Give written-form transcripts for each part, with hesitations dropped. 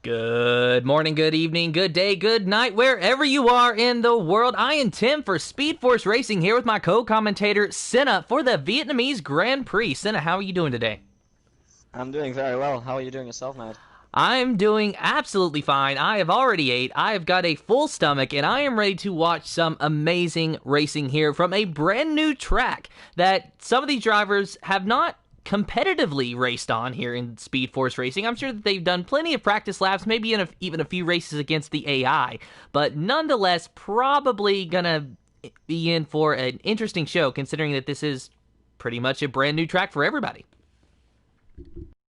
Good morning, good evening, good day, good night, wherever you are in the world. I am Tim for Speed Force Racing here with my co-commentator, Senna, for the Vietnamese Grand Prix. Senna, how are you doing today? I'm doing very well. How are you doing yourself, Matt? I'm doing absolutely fine. I have already ate, I have got a full stomach, and I am ready to watch some amazing racing here from a brand new track that some of these drivers have not competitively raced on here in Speed Force Racing. I'm sure that they've done plenty of practice laps, maybe even a few races against the AI, but nonetheless, probably gonna be in for an interesting show considering that this is pretty much a brand new track for everybody.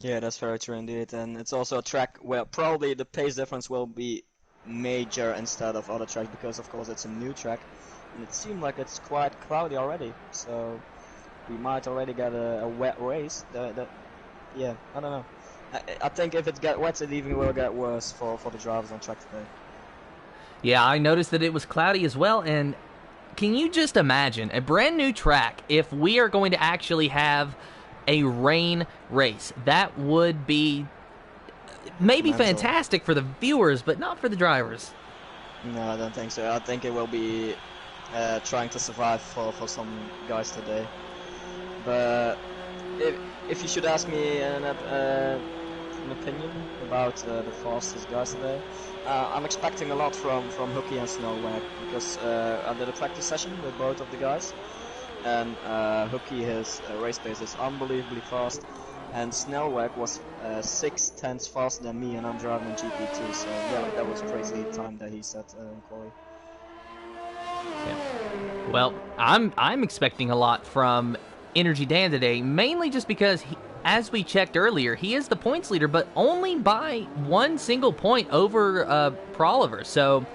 Yeah, that's very true indeed. And it's also a track where probably the pace difference will be major instead of other tracks because, of course, it's a new track. And it seemed like it's quite cloudy already. So we might already get a wet race. Yeah, I don't know. I think if it gets wet, it even will get worse for the drivers on track today. Yeah, I noticed that it was cloudy as well, and can you just imagine a brand new track if we are going to actually have a rain race? That would be maybe Mental. fantastic for the viewers, but not for the drivers. No, I don't think so. I think it will be trying to survive for some guys today. But if you should ask me an opinion about the fastest guys today, I'm expecting a lot from Hooky and Snowwag because I did a practice session with both of the guys, and Hooky, his race pace is unbelievably fast, and Snowwag was 6/10 faster than me, and I'm driving a GP2, so yeah, that was crazy time that he set in quali. Yeah. Well, I'm expecting a lot from Energy Dan today, mainly just because as we checked earlier, he is the points leader, but only by one single point over Proliver. So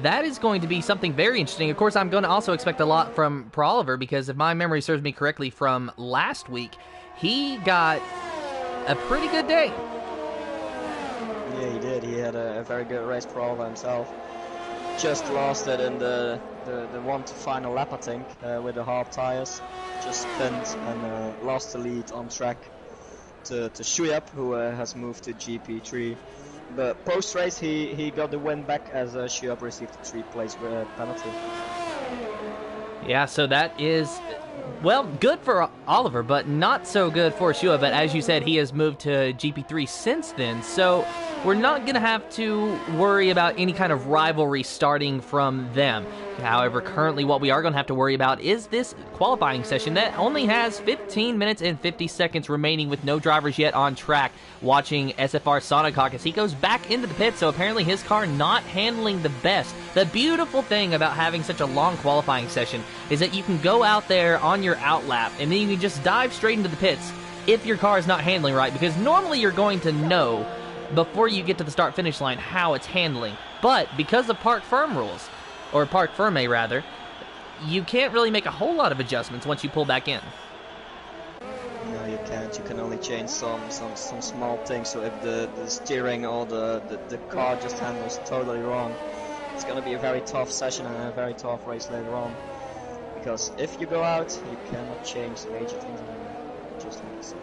that is going to be something very interesting. Of course, I'm going to also expect a lot from Proliver because if my memory serves me correctly from last week, he got a pretty good day. Yeah, he did. He had a very good race, Proliver himself. Just lost it in the one to final lap, I think, with the hard tires. Just spinned and lost the lead on track to Shuyap, who has moved to GP3. But post-race, he got the win back as Shuyap received a 3-place penalty. Yeah, so that is, well, good for Oliver, but not so good for Shua. But as you said, he has moved to GP3 since then, so we're not going to have to worry about any kind of rivalry starting from them. However, currently what we are going to have to worry about is this qualifying session that only has 15 minutes and 50 seconds remaining with no drivers yet on track. Watching SFR Sonic Hawk as he goes back into the pit, so apparently his car not handling the best. The beautiful thing about having such a long qualifying session is that you can go out there on your out lap and then you can just dive straight into the pits if your car is not handling right, because normally you're going to know before you get to the start finish line how it's handling. But because of park firm rules, or park firme rather, you can't really make a whole lot of adjustments once you pull back in. No, you can't. You can only change some small things. So if the steering or the car just handles totally wrong, it's going to be a very tough session and a very tough race later on. Because if you go out, you cannot change major things anymore. Just like this.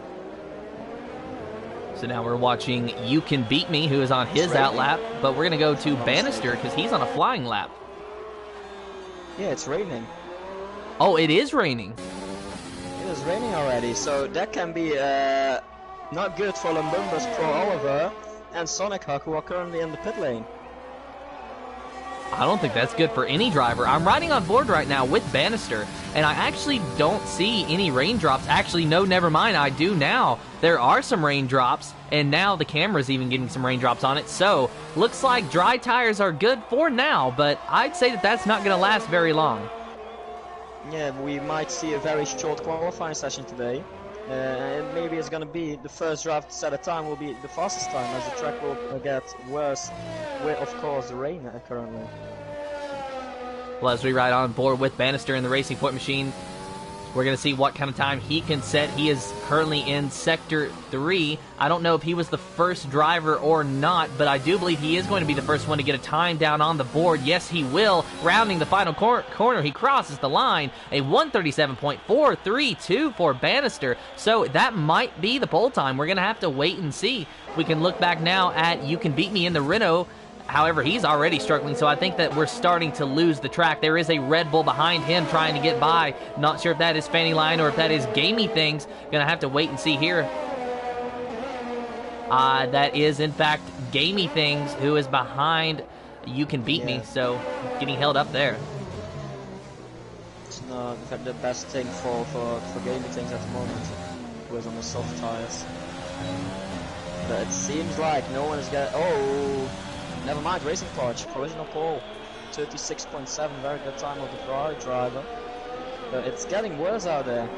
So now we're watching You Can Beat Me, who is on his out lap, but we're going to go to Bannister because he's on a flying lap. Yeah, it's raining. Oh, it is raining. It is raining already, so that can be not good for Lumbumba's Pro Oliver and Sonic Hawk, who are currently in the pit lane. I don't think that's good for any driver. I'm riding on board right now with Bannister, and I actually don't see any raindrops. Actually, no, never mind. I do now. There are some raindrops, and now the camera's even getting some raindrops on it. So, looks like dry tires are good for now, but I'd say that that's not going to last very long. Yeah, we might see a very short qualifying session today. And maybe it's going to be the first drive to set a time will be the fastest time, as the track will get worse with, of course, the rain currently. Well, as we ride on board with Bannister in the Racing Point machine, We're going to see what kind of time he can set. He is currently in Sector 3. I don't know if he was the first driver or not, but I do believe he is going to be the first one to get a time down on the board. Yes, he will. Rounding the final corner, he crosses the line. A 137.432 for Bannister. So that might be the pole time. We're going to have to wait and see. We can look back now at You Can Beat Me in the Renault. However, he's already struggling, so I think that we're starting to lose the track. There is a Red Bull behind him trying to get by. Not sure if that is Fanny Line or if that is Gamey Things. Gonna have to wait and see here. That is, in fact, Gamey Things, who is behind You Can Beat Me, so getting held up there. It's not, in fact, the best thing for Gamey Things at the moment was on the soft tires. But it seems like no one is getting... Oh! Never mind, Racing Torch, provisional pole, 36.7, very good time of the Ferrari driver. But it's getting worse out there.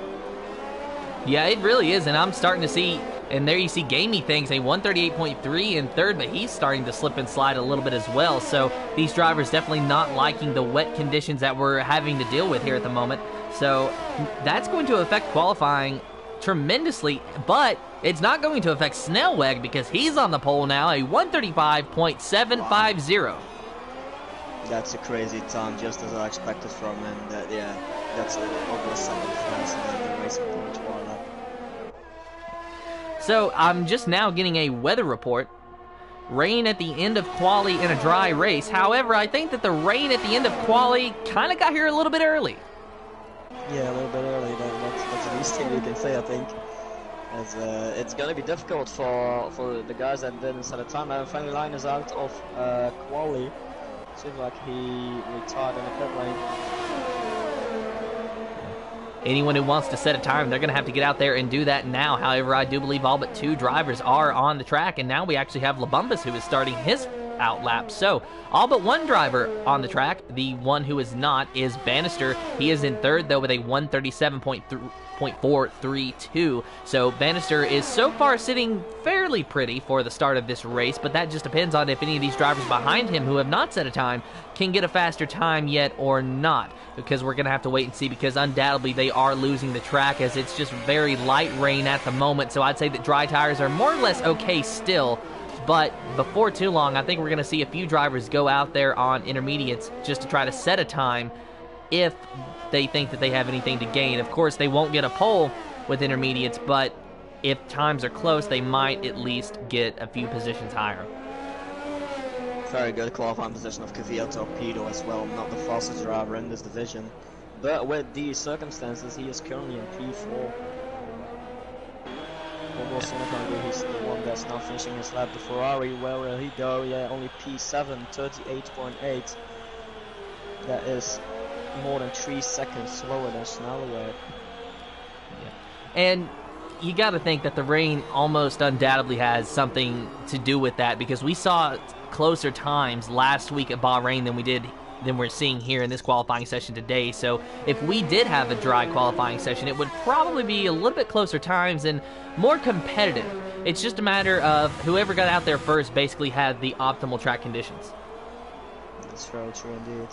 Yeah, it really is, and I'm starting to see, and there you see Gamey Things, a 138.3 in third, but he's starting to slip and slide a little bit as well. So these drivers definitely not liking the wet conditions that we're having to deal with here at the moment. So that's going to affect qualifying tremendously, but it's not going to affect Snellweg because he's on the pole now, a 135.750. That's a crazy time, just as I expected from him. Yeah, that's over a second fast and then the Racing Point one up. So I'm just now getting a weather report. Rain at the end of quali in a dry race. However, I think that the rain at the end of quali kind of got here a little bit early. Yeah, a little bit early. That's the least thing you can say, I think. As it's going to be difficult for the guys that didn't set a time. Fanny Line is out of quali. Seems like he retired in the pit lane. Anyone who wants to set a time, they're going to have to get out there and do that now. However, I do believe all but 2 drivers are on the track, and now we actually have Labumbus who is starting his out lap. So all but 1 driver on the track. The one who is not is Bannister. He is in third though with a 137.432. So Bannister is so far sitting fairly pretty for the start of this race, but that just depends on if any of these drivers behind him who have not set a time can get a faster time yet or not, because we're going to have to wait and see, because undoubtedly they are losing the track as it's just very light rain at the moment. So I'd say that dry tires are more or less okay still. But before too long, I think we're going to see a few drivers go out there on intermediates just to try to set a time if they think that they have anything to gain. Of course, they won't get a pole with intermediates, but if times are close, they might at least get a few positions higher. Very good qualifying position of Kvyat Torpedo as well, not the fastest driver in this division. But with these circumstances, he is currently in P4. Almost Sonokangu, he's the one that's now finishing his lap. The Ferrari, where will he go? Yeah, only P7, 38.8. That is more than 3 seconds slower than Snellweg. Yeah. And you got to think that the rain almost undoubtedly has something to do with that, because we saw closer times last week at Bahrain than we're seeing here in this qualifying session today. So if we did have a dry qualifying session, it would probably be a little bit closer times and more competitive. It's just a matter of whoever got out there first basically had the optimal track conditions. That's very true indeed.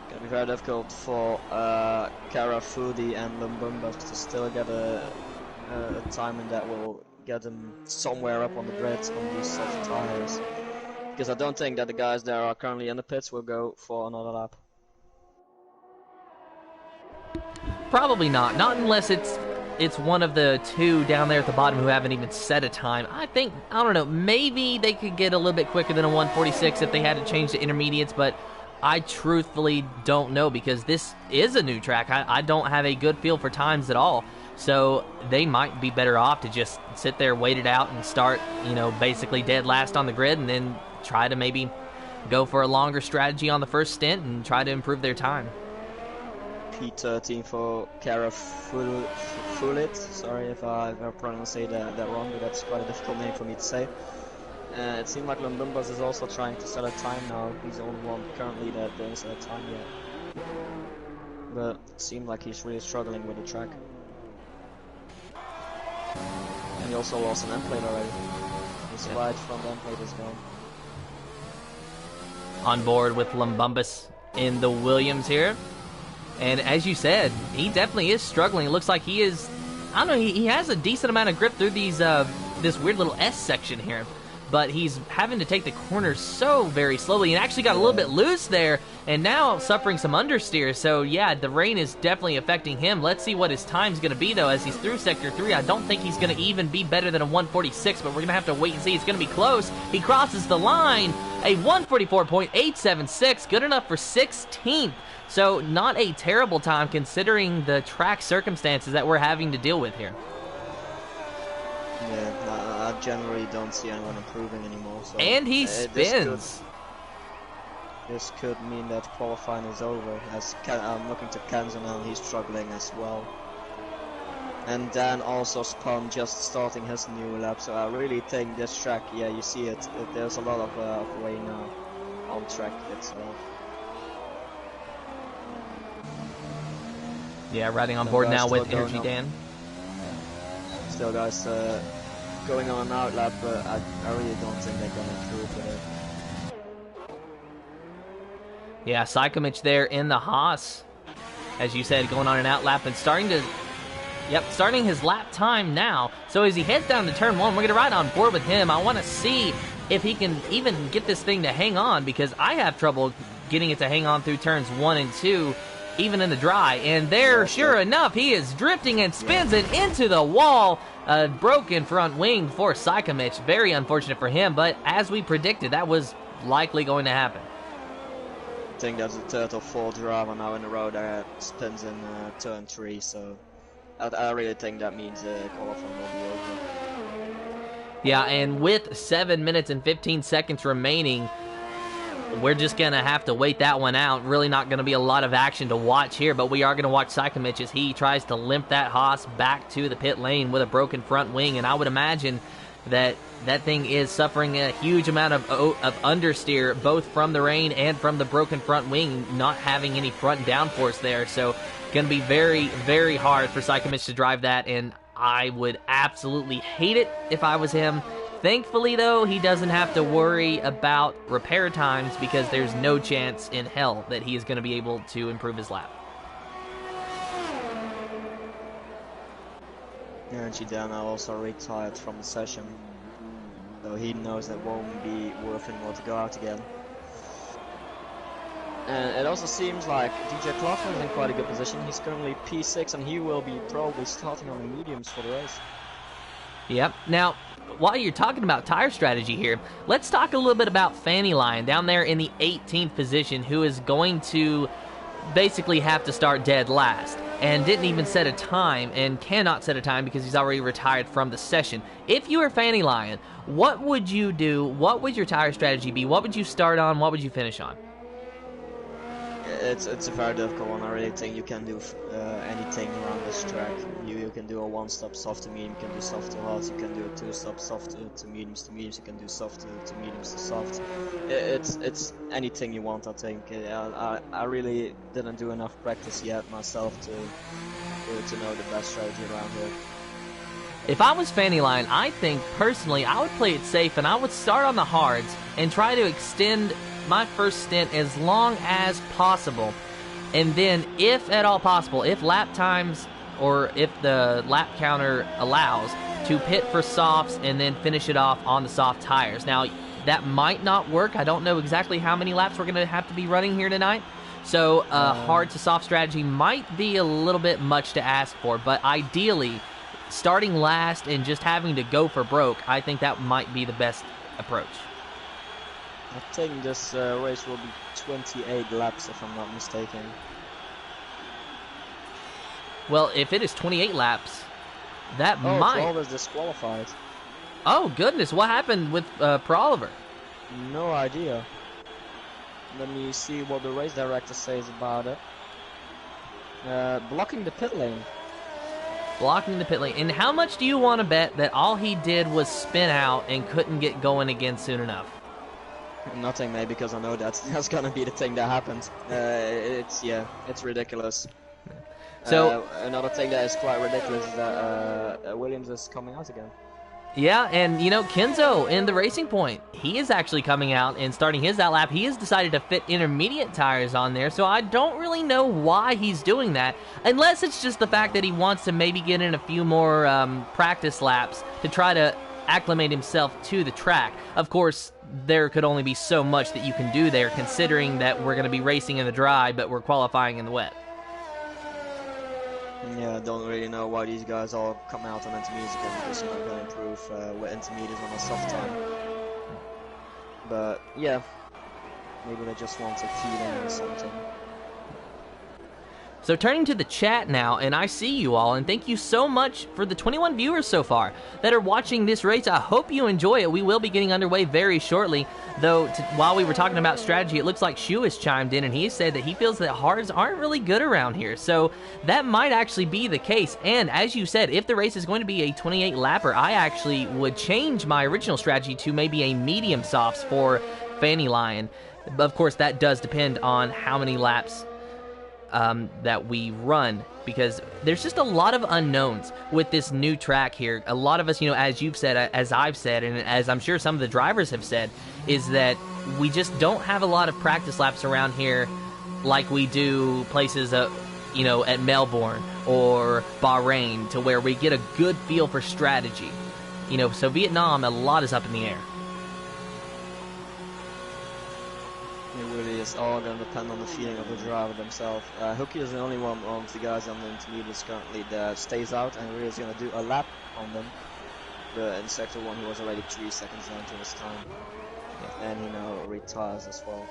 Gonna be very difficult for Kara, Foodie and Lumbumba to still get a timing that will get them somewhere up on the grid on these soft tires. Because I don't think that the guys that are currently in the pits will go for another lap. Probably not. Not unless it's one of the 2 down there at the bottom who haven't even set a time. I don't know, maybe they could get a little bit quicker than a 146 if they had to change to intermediates, but I truthfully don't know, because this is a new track. I don't have a good feel for times at all. So they might be better off to just sit there, wait it out, and start, basically dead last on the grid, and then try to maybe go for a longer strategy on the first stint and try to improve their time. P13 for Kara Fulit. Sorry if I pronounced that wrong, but that's quite a difficult name for me to say. It seems like Lundumbas is also trying to set a time now. He's the only one currently that didn't set a time yet. But it seems like he's really struggling with the track. And he also lost an end plate already. His right front end plate is gone. On board with Lumbumbus in the Williams here. And as you said, he definitely is struggling. It looks like he is, I don't know, he has a decent amount of grip through these this weird little S section here. But he's having to take the corners so very slowly and actually got a little bit loose there and now suffering some understeer. So, yeah, the rain is definitely affecting him. Let's see what his time's going to be, though, as he's through Sector 3. I don't think he's going to even be better than a 146, but we're going to have to wait and see. It's going to be close. He crosses the line. A 144.876, good enough for 16th. So, not a terrible time considering the track circumstances that we're having to deal with here. Yeah, I generally don't see anyone improving anymore. So and he spins. This could mean that qualifying is over. As I'm looking to Kenzo now, he's struggling as well. And Dan also spun just starting his new lap. So I really think this track, yeah, you see it. There's a lot of rain now on track itself. Yeah, riding on board now with Energy Dan. Still guys going on an outlap, but I really don't think they're going to improve there. Yeah, Sykomich there in the Haas, as you said, going on an outlap and starting his lap time now. So as he heads down to turn 1, we're going to ride on board with him. I want to see if he can even get this thing to hang on, because I have trouble getting it to hang on through turns 1 and 2, even in the dry. And there, sure enough, he is drifting and spins it into the wall. A broken front wing for Sykomich. Very unfortunate for him, but as we predicted, that was likely going to happen. I think that's the third or fourth driver now in a row that spins in turn 3, so I really think that means qualifying will be over. Yeah, and with 7 minutes and 15 seconds remaining, we're just going to have to wait that one out. Really not going to be a lot of action to watch here, but we are going to watch Sykomich as he tries to limp that Haas back to the pit lane with a broken front wing, and I would imagine that that thing is suffering a huge amount of understeer, both from the rain and from the broken front wing, not having any front downforce there. So going to be very, very hard for Sykomich to drive that, and I would absolutely hate it if I was him. Thankfully, though, he doesn't have to worry about repair times because there's no chance in hell that he is going to be able to improve his lap. And Chidana also retired from the session, though he knows that won't be worth anymore to go out again. And it also seems like DJ Klaffner is in quite a good position. He's currently P6 and he will be probably starting on the mediums for the race. Yep. Now, while you're talking about tire strategy here, let's talk a little bit about Fanny Lion down there in the 18th position, who is going to basically have to start dead last and didn't even set a time and cannot set a time because he's already retired from the session. If you were Fanny Lion, what would you do? What would your tire strategy be? What would you start on? What would you finish on? It's a very difficult one. I really think you can do anything around this track. You can do a one-stop soft to medium, you can do soft to hard, you can do a two-stop soft to mediums, you can do soft to mediums to soft. It's anything you want, I think. I really didn't do enough practice yet myself to know the best strategy around here. If I was Fanny Lion, I think personally I would play it safe and I would start on the hards and try to extend my first stint as long as possible, and then if at all possible, if lap times or if the lap counter allows, to pit for softs and then finish it off on the soft tires. Now that might not work. I don't know exactly how many laps we're going to have to be running here tonight, so hard to soft strategy might be a little bit much to ask for, but ideally starting last and just having to go for broke, I think that might be the best approach. I think this race will be 28 laps, if I'm not mistaken. Well, if it is 28 laps, that might... Oh, is disqualified. Oh, goodness. What happened with Oliver? No idea. Let me see what the race director says about it. Blocking the pit lane. Blocking the pit lane. And how much do you want to bet that all he did was spin out and couldn't get going again soon enough? Nothing, mate, because I know that's gonna be the thing that happens. It's ridiculous. So another thing that is quite ridiculous is that Williams is coming out again. Yeah, and you know, Kenzo in the Racing Point, he is actually coming out and starting his out lap. He has decided to fit intermediate tires on there, so I don't really know why he's doing that, unless it's just the fact that he wants to maybe get in a few more practice laps to try to acclimate himself to the track. Of course, there could only be so much that you can do there, considering that we're going to be racing in the dry, but we're qualifying in the wet. Yeah, I don't really know why these guys all come out on intermediates again, because you're not going to improve with intermediates on a soft time. But yeah, maybe they just want a feeling or something. So turning to the chat now, and I see you all, and thank you so much for the 21 viewers so far that are watching this race. I hope you enjoy it. We will be getting underway very shortly, though while we were talking about strategy, it looks like Shu has chimed in, and he said that he feels that hards aren't really good around here, so that might actually be the case. And as you said, if the race is going to be a 28 lapper, I actually would change my original strategy to maybe a medium softs for Fanny Lion. Of course, that does depend on how many laps that we run, because there's just a lot of unknowns with this new track here. A lot of us, you know, as you've said, as I've said, and as I'm sure some of the drivers have said, is that we just don't have a lot of practice laps around here like we do places, you know, at Melbourne or Bahrain, to where we get a good feel for strategy. You know, so Vietnam, a lot is up in the air. It really is all going to depend on the feeling of the driver themselves. Hookie is the only one of the guys on the intermediates currently that stays out and really is going to do a lap on them. But in Sector 1 he was already 3 seconds down to his time. And he now retires as well.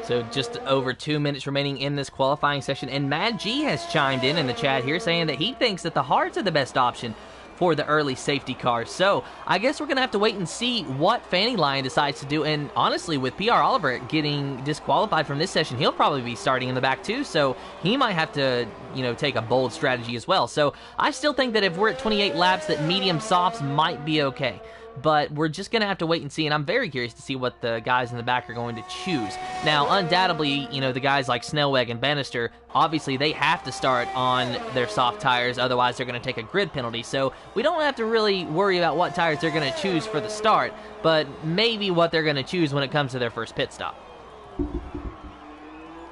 So just over 2 minutes remaining in this qualifying session, and Mad G has chimed in the chat here saying that he thinks that the hards are the best option for the early safety cars. So I guess we're gonna have to wait and see what Fanny Lion decides to do. And honestly, with PR Oliver getting disqualified from this session, he'll probably be starting in the back too, so he might have to, you know, take a bold strategy as well. So I still think that if we're at 28 laps, that medium softs might be okay, but we're just going to have to wait and see, and I'm very curious to see what the guys in the back are going to choose. Now, undoubtedly, you know, the guys like Snellweg and Bannister, obviously they have to start on their soft tires, otherwise they're going to take a grid penalty, so we don't have to really worry about what tires they're going to choose for the start, but maybe what they're going to choose when it comes to their first pit stop.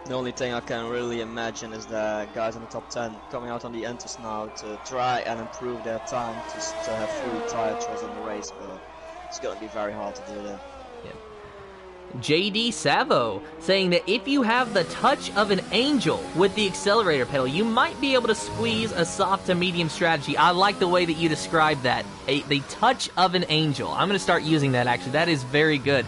The only thing I can really imagine is the guys in the top 10 coming out on the enters now to try and improve their time to have full tire choice in the race, but it's going to be very hard to do that. Yeah. JD Savo saying that if you have the touch of an angel with the accelerator pedal, you might be able to squeeze a soft to medium strategy. I like the way that you described that. The touch of an angel. I'm going to start using that, actually. That is very good.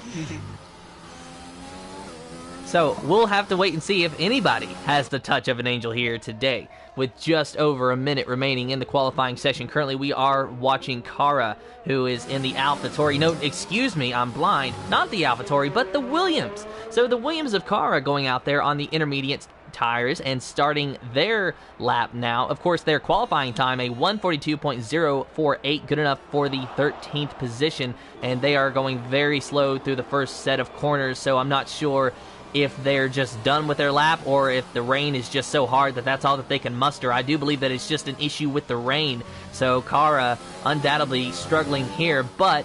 So we'll have to wait and see if anybody has the touch of an angel here today, with just over a minute remaining in the qualifying session. Currently we are watching Kara, who is in the AlphaTauri. No, excuse me, I'm blind. Not the AlphaTauri, but the Williams. So the Williams of Kara going out there on the intermediate tires and starting their lap now. Of course, their qualifying time, a 1:42.048, good enough for the 13th position, and they are going very slow through the first set of corners, so I'm not sure if they're just done with their lap or if the rain is just so hard that that's all that they can muster. I do believe that it's just an issue with the rain, so Kara undoubtedly struggling here, but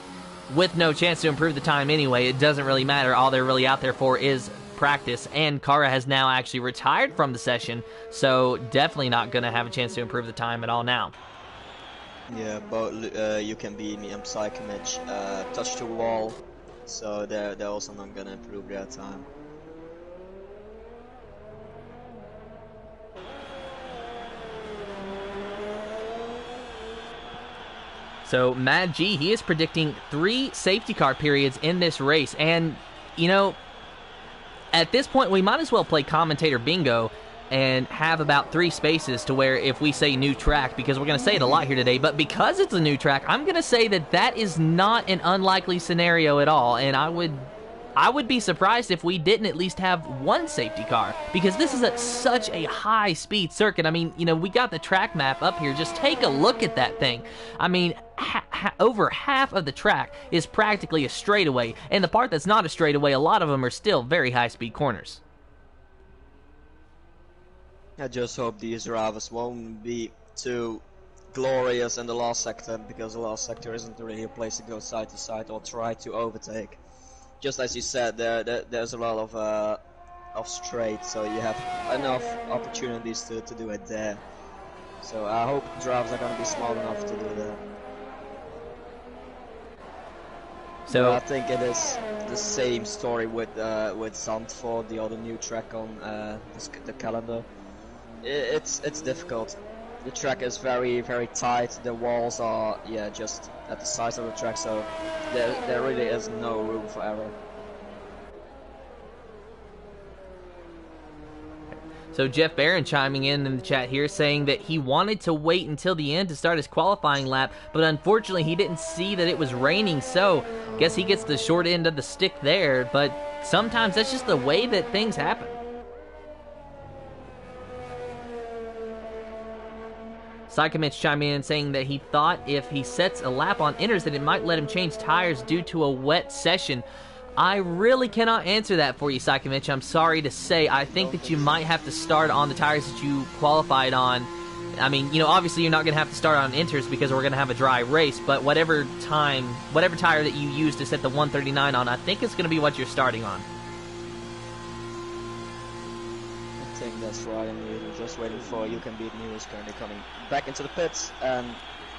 with no chance to improve the time anyway, it doesn't really matter. All they're really out there for is practice, and Kara has now actually retired from the session, so definitely not going to have a chance to improve the time at all now. Yeah, both you can be me and Psychomage touch the wall, so they're also not going to improve their time. So Mad G, he is predicting 3 safety car periods in this race, and you know, at this point we might as well play commentator bingo and have about 3 spaces to where if we say new track, because we're going to say it a lot here today, but because it's a new track, I'm going to say that that is not an unlikely scenario at all, and I would be surprised if we didn't at least have 1 safety car, because this is at such a high speed circuit. I mean, you know, we got the track map up here. Just take a look at that thing. I mean, over half of the track is practically a straightaway, and the part that's not a straightaway, a lot of them are still very high speed corners. I just hope these drivers won't be too glorious in the last sector, because the last sector isn't really a place to go side to side or try to overtake. Just as you said, there's a lot of straight, so you have enough opportunities to do it there. So I hope drivers are going to be smart enough to do that. So I think it is the same story with Zandvoort, the other new track on the calendar. It's difficult. The track is very tight. The walls are just at the sides of the track, so there really is no room for error. So Jeff Barron chiming in the chat here saying that he wanted to wait until the end to start his qualifying lap, but unfortunately he didn't see that it was raining, so guess he gets the short end of the stick there, but sometimes that's just the way that things happen. Psychomich chiming in saying that he thought if he sets a lap on inters that it might let him change tires due to a wet session. I really cannot answer that for you, Psychomich. I'm sorry to say. I think that you might have to start on the tires that you qualified on. I mean, you know, obviously you're not going to have to start on inters because we're going to have a dry race, but whatever tire that you use to set the 139 on, I think it's going to be what you're starting on. I think that's right, and you're just waiting for You Can Beat Me, who's currently coming back into the pits, and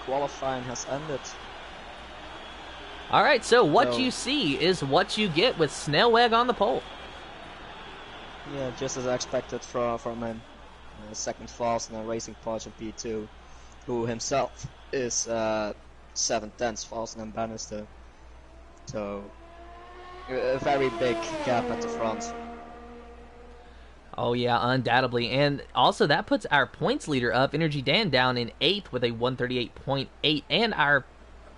qualifying has ended. Alright, so what you see is what you get with Snellweg on the pole. Yeah, just as I expected from him. Second fast and a Racing Porsche P2, who himself is 7/10 faster than Bannister. So, a very big gap at the front. Oh yeah, undoubtedly. And also that puts our points leader up, Energy Dan, down in 8th with a 138.8, and our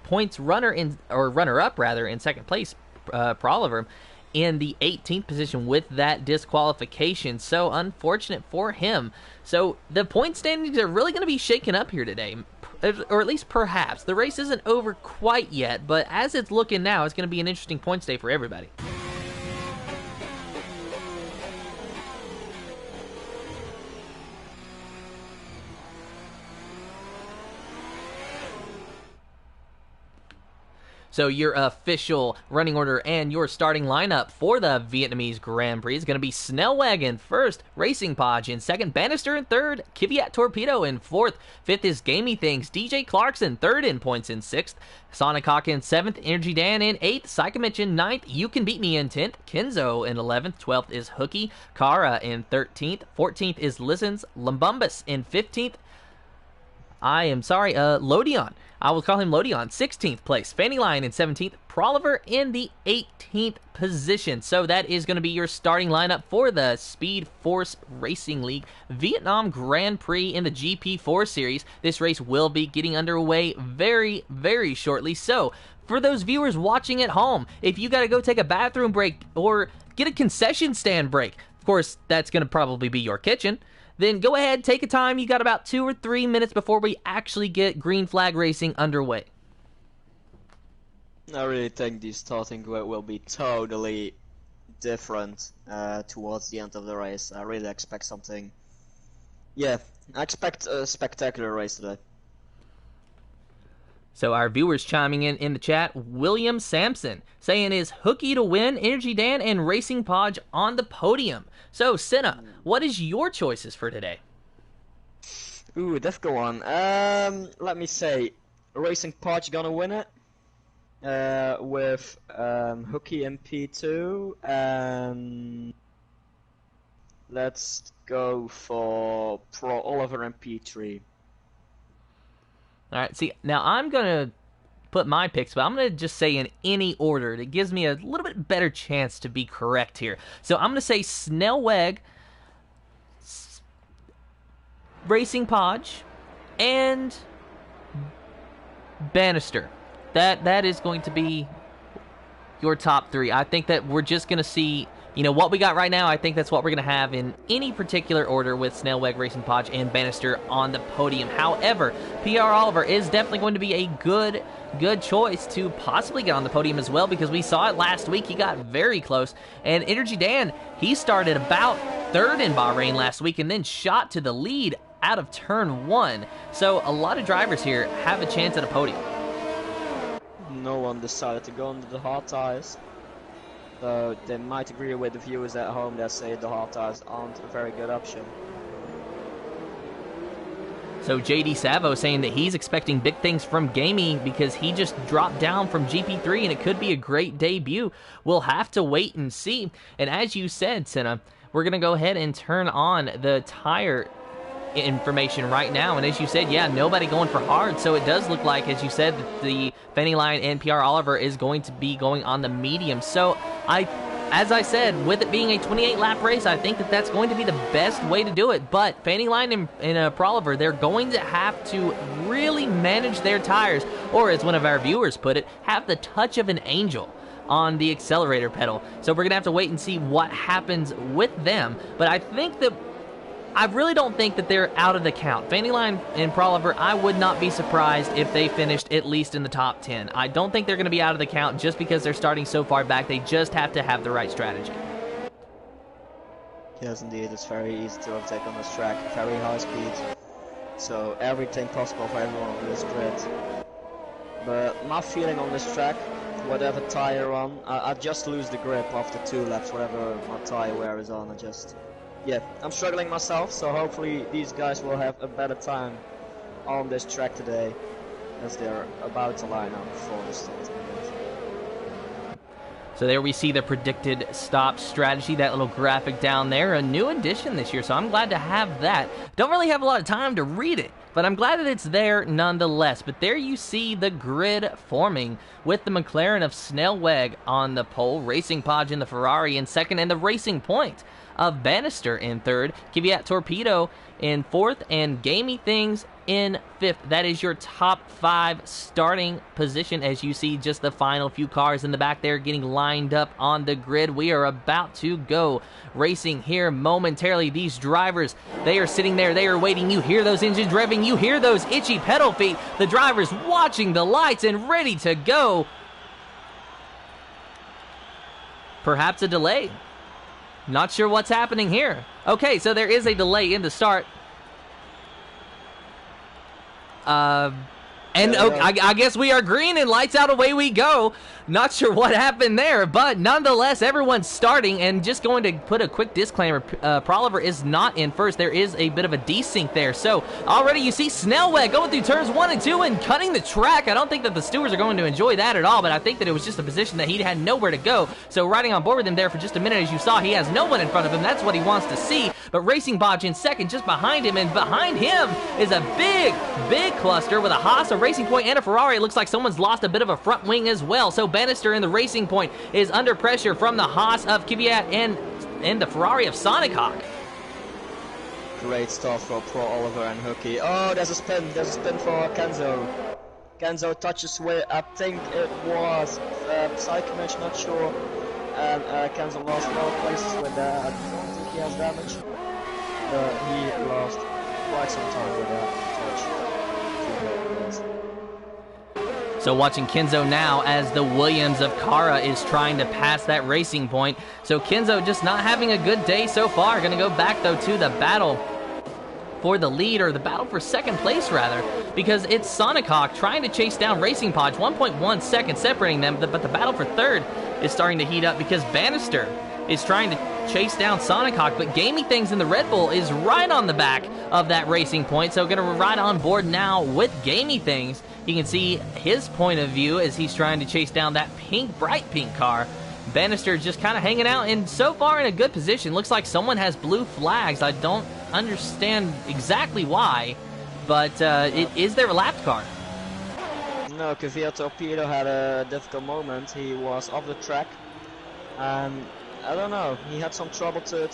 points runner-up in second place, Proliver, in the 18th position with that disqualification. So unfortunate for him. So the point standings are really going to be shaken up here today, or at least perhaps. The race isn't over quite yet, but as it's looking now, it's going to be an interesting points day for everybody. So your official running order and your starting lineup for the Vietnamese Grand Prix is going to be Snellweg in first, Racing Podge in second, Bannister in third, Kvyat Torpedo in fourth, fifth is Gamey Things, DJ Clarkson third in points in sixth, Sonic Hawk in seventh, Energy Dan in eighth, Psychomich in ninth, You Can Beat Me in 10th, Kenzo in 11th, 12th is Hooky, Kara in 13th, 14th is Listens, Lumbumbus in 15th, Lodion. I will call him Lodion. 16th place. Fanny Lion in 17th. Proliver in the 18th position. So that is going to be your starting lineup for the Speed Force Racing League Vietnam Grand Prix in the GP4 series. This race will be getting underway very, very shortly. So for those viewers watching at home, if you got to go take a bathroom break or get a concession stand break, of course, that's going to probably be your kitchen, then go ahead, take a time. You got about 2 or 3 minutes before we actually get green flag racing underway. I really think the starting will be totally different towards the end of the race. I really expect something. Yeah, I expect a spectacular race today. So our viewers chiming in the chat, William Sampson saying is Hooky to win, Energy Dan and Racing Podge on the podium. So Senna, what is your choices for today? Ooh, difficult one. Let me say, Racing Podge gonna win it with Hooky in P2, and let's go for Pro Oliver in P3. All right, see, now I'm going to put my picks, but I'm going to just say in any order. That gives me a little bit better chance to be correct here. So I'm going to say Snellweg, Racing Podge, and Bannister. That is going to be your top three. I think that we're just going to see, you know, what we got right now. I think that's what we're going to have in any particular order with Snellweg, Racing Podge, and Bannister on the podium. However, PR Oliver is definitely going to be a good choice to possibly get on the podium as well, because we saw it last week. He got very close. And Energy Dan, he started about third in Bahrain last week and then shot to the lead out of turn 1. So a lot of drivers here have a chance at a podium. No one decided to go under the hard tires. Though they might agree with the viewers at home that say the hard tires aren't a very good option. So JD Savo saying that he's expecting big things from Gamey because he just dropped down from GP3 and it could be a great debut. We'll have to wait and see. And as you said, Senna, we're going to go ahead and turn on the tire information right now, and as you said, yeah, nobody going for hard, so it does look like, as you said, that the Fanny Line and PR Oliver is going to be going on the medium. So as I said, with it being a 28-lap race, I think that that's going to be the best way to do it. But Fanny Line and PR Oliver, they're going to have to really manage their tires, or as one of our viewers put it, have the touch of an angel on the accelerator pedal. So we're gonna have to wait and see what happens with them. But I really don't think that they're out of the count. Fanny Line and Proliver, I would not be surprised if they finished at least in the top 10. I don't think they're going to be out of the count just because they're starting so far back. They just have to have the right strategy. Yes, indeed. It's very easy to overtake on this track. Very high speed. So everything possible for everyone on this grid. But my feeling on this track, whatever tire on, I just lose the grip after 2 laps, whatever my tire wear is on. Yeah, I'm struggling myself, so hopefully these guys will have a better time on this track today as they're about to line up for the start. So there we see the predicted stop strategy, that little graphic down there, a new addition this year, so I'm glad to have that. Don't really have a lot of time to read it, but I'm glad that it's there nonetheless. But there you see the grid forming with the McLaren of Snellweg on the pole, Racing Podge in the Ferrari in second, and the Racing Point of Bannister in third, Kvyat Torpedo in fourth, and Gamey Things in fifth. That is your top 5 starting position as you see just the final few cars in the back there getting lined up on the grid. We are about to go racing here momentarily. These drivers, they are sitting there, they are waiting. You hear those engines revving, you hear those itchy pedal feet. The drivers watching the lights and ready to go. Perhaps a delay. Not sure what's happening here. Okay, so there is a delay in the start. I guess we are green and lights out, away we go. Not sure what happened there, but nonetheless, everyone's starting. And just going to put a quick disclaimer, Proliver is not in first. There is a bit of a desync there. So already you see Snellweg going through turns 1 and 2 and cutting the track. I don't think that the stewards are going to enjoy that at all, but I think that it was just a position that he had nowhere to go. So riding on board with him there for just a minute, as you saw, he has no one in front of him. That's what he wants to see. But Racing Bodge in second just behind him, and behind him is a big cluster with a Haas, a Racing Point, and a Ferrari. It looks like someone's lost a bit of a front wing as well. So Bannister in the Racing Point is under pressure from the Haas of Kvyat and the Ferrari of Sonic Hawk. Great start for Pro Oliver and Hooky. Oh, there's a spin for Kenzo. Kenzo touches with, I think it was Psychimage, not sure. And Kenzo lost a lot of places with that. I don't think he has damage. But he lost quite some time with that touch. So watching Kenzo now as the Williams of Kara is trying to pass that Racing Point. So Kenzo just not having a good day so far. Going to go back though to the battle for the lead, or the battle for second place rather, because it's Sonic Hawk trying to chase down Racing Podge. 1.1 seconds separating them, but the battle for third is starting to heat up because Bannister is trying to chase down Sonic Hawk, but Gamey Things in the Red Bull is right on the back of that Racing Point, so going to ride on board now with Gamey Things. You can see his point of view as he's trying to chase down that bright pink car. Bannister just kind of hanging out, and so far in a good position. Looks like someone has blue flags. I don't understand exactly why, but is there a lapped car? No, Kvyat Torpedo had a difficult moment. He was off the track, and I don't know, he had some trouble to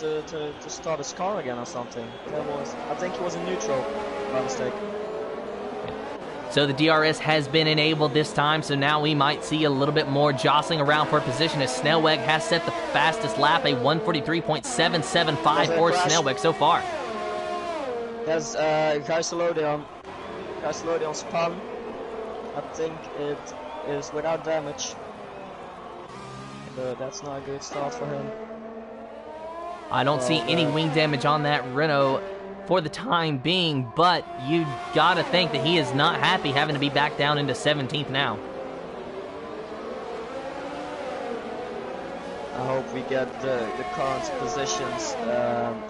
start his car again or something. I think he was in neutral by mistake. So the DRS has been enabled this time, so now we might see a little bit more jostling around for position as Snellweg has set the fastest lap, a 143.775 for Snellweg so far. There's Gijselodion spun. I think it is without damage. But that's not a good start for him. I don't see any wing damage on that Renault for the time being, but you gotta think that he is not happy having to be back down into 17th now. I hope we get the current positions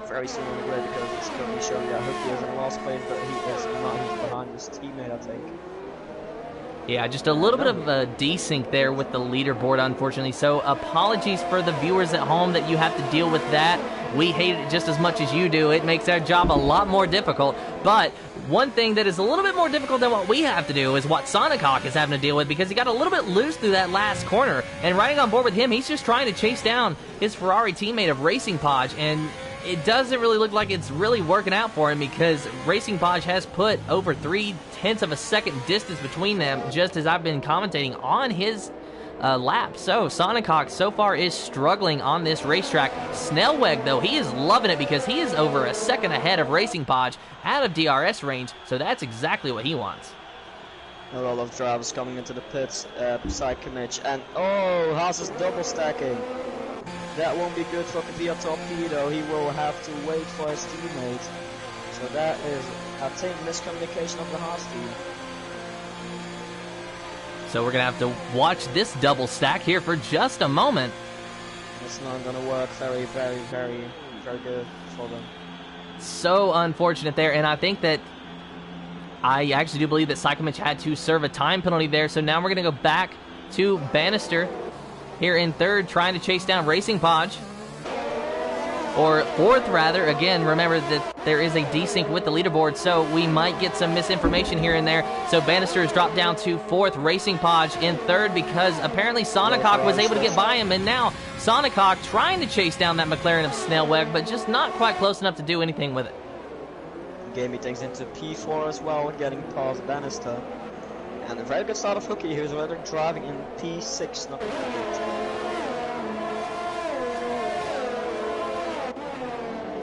very soon on the grid, because it's currently showing that Hooky is in last place, but he is not. He's behind his teammate, I think. Yeah, just a little bit of a desync there with the leaderboard, unfortunately. So apologies for the viewers at home that you have to deal with that. We hate it just as much as you do. It makes our job a lot more difficult. But one thing that is a little bit more difficult than what we have to do is what Sonic Hawk is having to deal with, because he got a little bit loose through that last corner. And riding on board with him, he's just trying to chase down his Ferrari teammate of Racing Podge. And it doesn't really look like it's really working out for him, because Racing Podge has put over 0.3 of a second distance between them, just as I've been commentating on his lap. So Sonic Hawk so far is struggling on this racetrack. Snellweg, though, he is loving it, because he is over a second ahead of Racing Podge out of DRS range, so that's exactly what he wants. A lot of drivers coming into the pits, Psychomich, and oh, Haas is double stacking. That won't be good for Via Torpedo. He will have to wait for his teammate. So that is, I think, miscommunication of the Haas team. So we're going to have to watch this double stack here for just a moment. It's not going to work very good for them. So unfortunate there, and I think that I actually do believe that Psychomich had to serve a time penalty there. So now we're going to go back to Bannister here in third, trying to chase down Racing Podge. Or fourth, rather. Again, remember that there is a desync with the leaderboard, so we might get some misinformation here and there. So Bannister has dropped down to fourth, Racing Podge in third, because apparently Sonic Hawk was able to get by him, and now Sonic Hawk trying to chase down that McLaren of Snellweg, but just not quite close enough to do anything with it. Gamey takes into P4 as well, getting past Bannister. And a very good start of Hooky, who's already driving in P6, not P8.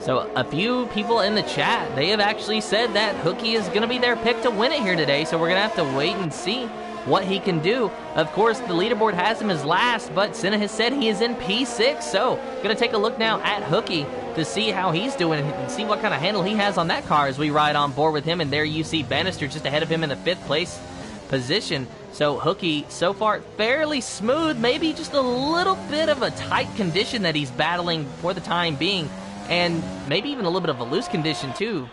So a few people in the chat, they have actually said that Hooky is going to be their pick to win it here today, so we're going to have to wait and see what he can do. Of course, the leaderboard has him as last, but Senna has said he is in P6, so going to take a look now at Hooky to see how he's doing and see what kind of handle he has on that car as we ride on board with him. And there you see Bannister just ahead of him in the 5th place position. So Hooky so far fairly smooth, maybe just a little bit of a tight condition that he's battling for the time being, and maybe even a little bit of a loose condition too.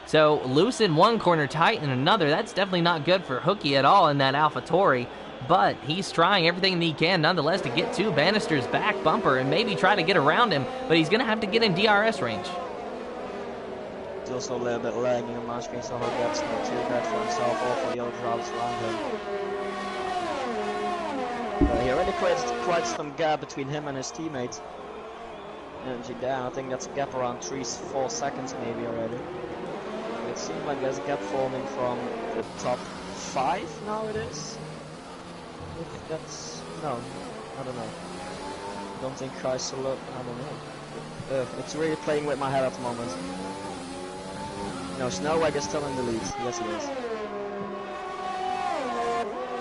So loose in one corner, tight in another. That's definitely not good for Hooky at all in that AlphaTauri, but he's trying everything that he can nonetheless to get to Bannister's back bumper and maybe try to get around him, but he's going to have to get in DRS range. It's also a little bit lagging on my screen, so I hope that's not too bad for himself or for the other drivers around him. But he already created quite some gap between him and his teammates. Energy down, I think that's a gap around 3-4 seconds maybe already. It seems like there's a gap forming from the top 5 now it is. If that's, no, I don't know. I don't think I saw, I don't know. It's really playing with my head at the moment. No, Snellweg is still in the lead. Yes, he is.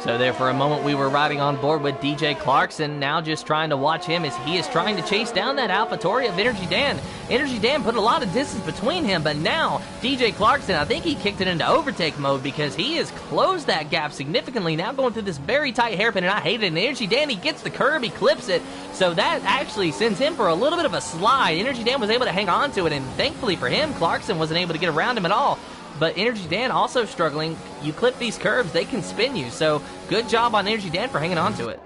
So there for a moment we were riding on board with DJ Clarkson, now just trying to watch him as he is trying to chase down that AlphaTauri of Energy Dan. Energy Dan put a lot of distance between him, but now DJ Clarkson, I think he kicked it into overtake mode because he has closed that gap significantly, now going through this very tight hairpin, and I hate it. And Energy Dan, he gets the curb, he clips it, so that actually sends him for a little bit of a slide. Energy Dan was able to hang on to it, and thankfully for him, Clarkson wasn't able to get around him at all. But Energy Dan also struggling. You clip these curbs, they can spin you. So good job on Energy Dan for hanging on to it.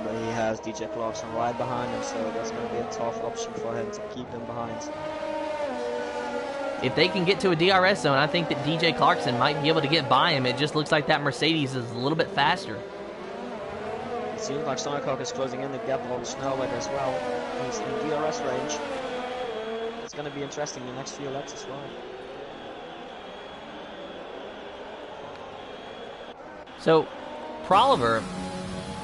But he has DJ Clarkson right behind him, so that's going to be a tough option for him to keep him behind. If they can get to a DRS zone, I think that DJ Clarkson might be able to get by him. It just looks like that Mercedes is a little bit faster. It seems like Sonic Hawk is closing in the gap on Snellweg as well. He's in DRS range. It's going to be interesting the next few laps as well. So, Proliver,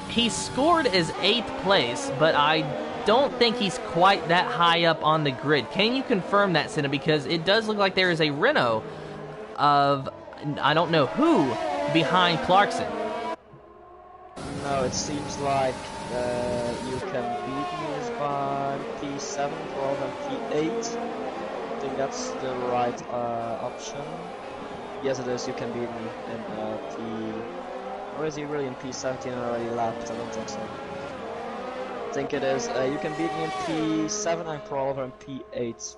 he scored as 8th place, but I don't think he's quite that high up on the grid. Can you confirm that, Senna? Because it does look like there is a Renault of, I don't know who, behind Clarkson. No, it seems like you can beat me is by P7, 12, and P8. I think that's the right option. Yes, it is. You can beat me in P. Or is he really in P17 already lapped? I don't think so. I think it is. You can beat me in P7 and Prolover in P8.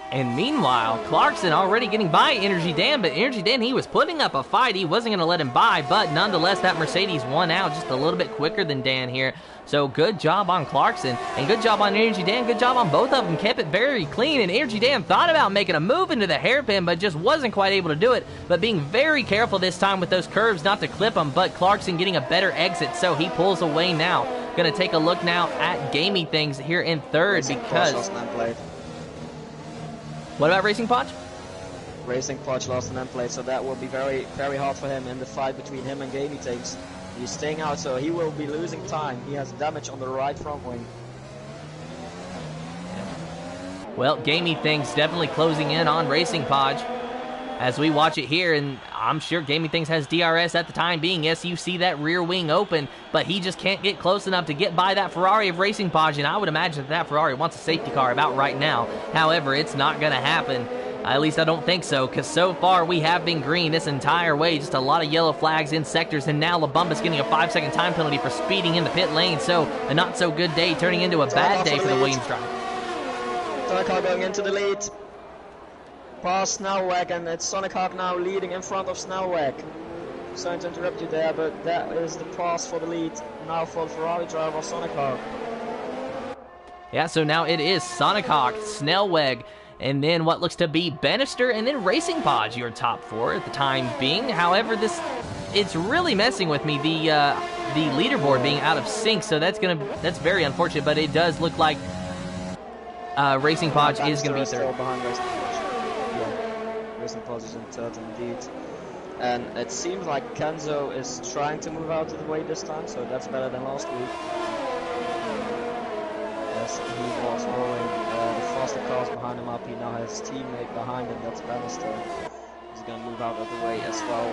And meanwhile, Clarkson already getting by Energy Dan, but Energy Dan, he was putting up a fight. He wasn't going to let him by, but nonetheless, that Mercedes won out just a little bit quicker than Dan here. So good job on Clarkson, and good job on Energy Dan. Good job on both of them. Kept it very clean, and Energy Dan thought about making a move into the hairpin, but just wasn't quite able to do it. But being very careful this time with those curves not to clip him, but Clarkson getting a better exit, so he pulls away now. Going to take a look now at Gamey Things here in third because... What about Racing Podge? Racing Podge lost an end plate, so that will be very, very hard for him in the fight between him and Gamey Things. He's staying out, so he will be losing time. He has damage on the right front wing. Well, Gamey Things definitely closing in on Racing Podge as we watch it here, and I'm sure Gamey Things has DRS at the time being. Yes, you see that rear wing open, but he just can't get close enough to get by that Ferrari of Racing Podge, and I would imagine that Ferrari wants a safety car about right now. However, it's not going to happen. At least I don't think so, because so far we have been green this entire way. Just a lot of yellow flags in sectors, and now LaBumbas getting a 5-second time penalty for speeding in the pit lane, so a not-so-good day turning into a bad day for the Williams driver. Sonic Hawk going into the lead. Past Snellweg, and it's Sonic Hawk now leading in front of Snellweg. Sorry to interrupt you there, but that is the pass for the lead now for the Ferrari driver, Sonic Hawk. Yeah, so now it is Sonic Hawk, Snellweg, and then what looks to be Bannister, and then Racing Podge, your top four at the time being. However, it's really messing with me, the leaderboard being out of sync, so that's very unfortunate, but it does look like Racing Podge is going to be third. Behind Racing Podge. Yeah, Racing Podge is in third indeed. And it seems like Kenzo is trying to move out of the way this time, so that's better than last week. Yes, he was rolling the faster cars behind him up. He now has his teammate behind him, that's Bannister. He's going to move out of the way as well.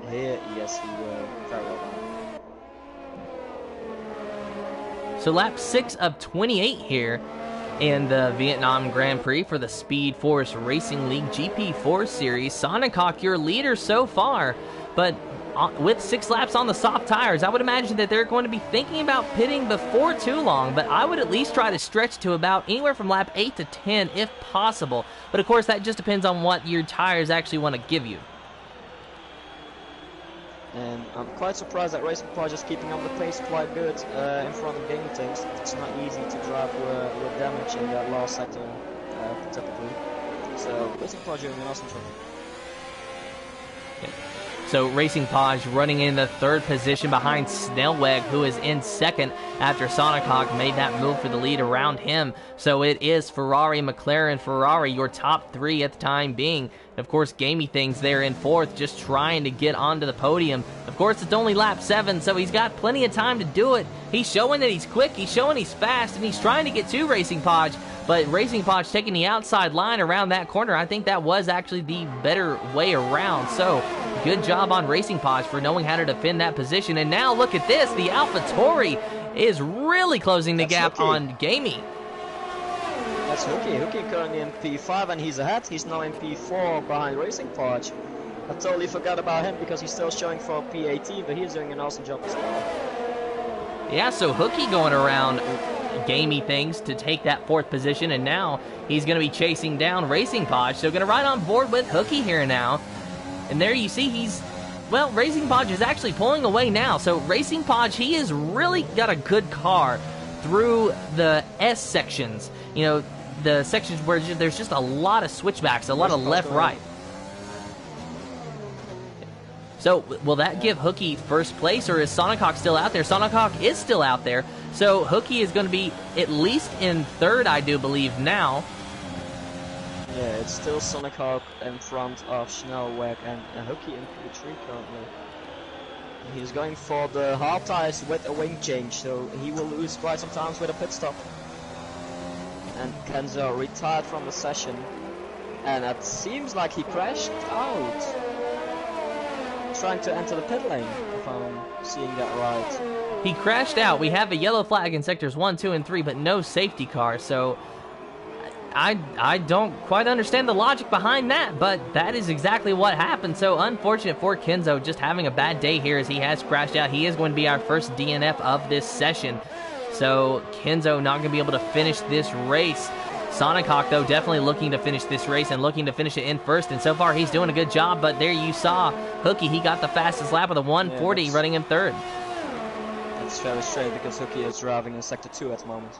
Here, yes, he will. Very well done. So lap 6 of 28 here in the Vietnam Grand Prix for the Speed Force Racing League GP4 Series. Sonic Hawk, your leader so far, but with 6 laps on the soft tires, I would imagine that they're going to be thinking about pitting before too long, but I would at least try to stretch to about anywhere from lap 8 to 10 if possible. But of course, that just depends on what your tires actually want to give you. And I'm quite surprised that Racing Podge is keeping up the pace quite good in front of Gamey Things. It's not easy to drive with damage in that last sector, typically. So Racing Podge doing an awesome job. Yeah. So Racing Podge running in the third position behind Snellweg, who is in second after Sonic Hawk made that move for the lead around him. So it is Ferrari, McLaren, Ferrari, your top 3 at the time being. Of course, Gamey Things there in fourth, just trying to get onto the podium. Of course, it's only lap 7, so he's got plenty of time to do it. He's showing that he's quick, he's showing he's fast, and he's trying to get to Racing Podge. But Racing Podge taking the outside line around that corner, I think that was actually the better way around. So, good job on Racing Podge for knowing how to defend that position. And now look at this, the AlphaTauri is really closing the gap on Gamey. That's Hooky. Hooky currently in P5 and he's ahead. He's now in P4 behind Racing Podge. I totally forgot about him because he's still showing for P18, but he's doing an awesome job as well. Yeah, so Hooky going around Gamey Things to take that fourth position, and now he's going to be chasing down Racing Podge. So going to ride on board with Hooky here now. And there you see Racing Podge is actually pulling away now. So Racing Podge, he has really got a good car through the S sections. You know, the sections where there's just a lot of switchbacks, a lot of left-right. So will that give Hooky first place, or is Sonic Hawk still out there? Sonic Hawk is still out there. So Hooky is going to be at least in third, I do believe, now. Yeah, it's still Sonic Hawk in front of Snellweg and Hooky in P3 currently. He's going for the hard tires with a wing change, so he will lose quite some times with a pit stop. And Kenzo retired from the session, and it seems like he crashed out. trying to enter the pit lane, if I'm seeing that right. He crashed out. We have a yellow flag in sectors 1, 2, and 3, but no safety car, so I don't quite understand the logic behind that, but that is exactly what happened. So unfortunate for Kenzo, just having a bad day here as he has crashed out. He is going to be our first DNF of this session. So Kenzo not going to be able to finish this race. Sonic Hawk, though, definitely looking to finish this race and looking to finish it in first, and so far he's doing a good job, but there you saw Hooky, he got the fastest lap of the 140, running in third. That's fairly straight because Hooky is driving in sector 2 at the moment.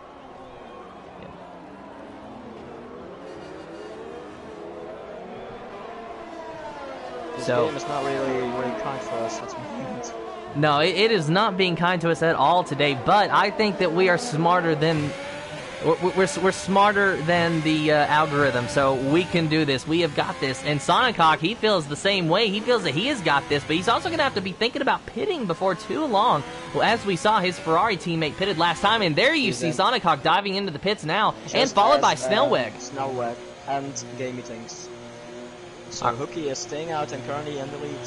This game is not really kind for us at the moment. No, it is not being kind to us at all today, but I think that we are smarter than... We're smarter than the algorithm, so we can do this. We have got this. And Sonic Hawk, he feels the same way. He feels that he has got this, but he's also going to have to be thinking about pitting before too long. Well, as we saw, his Ferrari teammate pitted last time, and there you see Sonic Hawk diving into the pits now, and followed by Snellweg. Snellweg and Game Meetings. So Hooky is staying out and currently in the lead.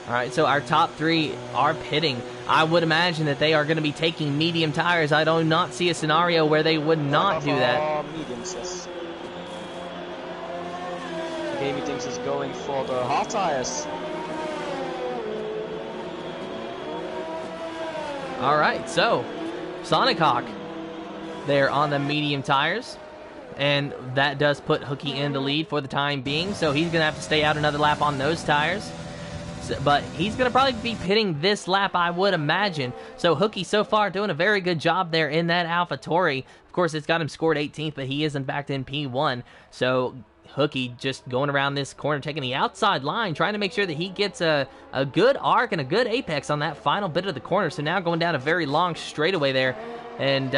All right, so our top three are pitting. I would imagine that they are going to be taking medium tires. I do not see a scenario where they would not do that. Mediums, yes. Game Meetings is going for the hard tires. All right, so Sonic Hawk, they're on the medium tires. And that does put Hooky in the lead for the time being. So he's going to have to stay out another lap on those tires. But he's going to probably be pitting this lap, I would imagine. So Hooky so far doing a very good job there in that AlphaTauri. Of course, it's got him scored 18th, but he isn't backed in P1. So Hooky just going around this corner, taking the outside line, trying to make sure that he gets a good arc and a good apex on that final bit of the corner. So now going down a very long straightaway there. And,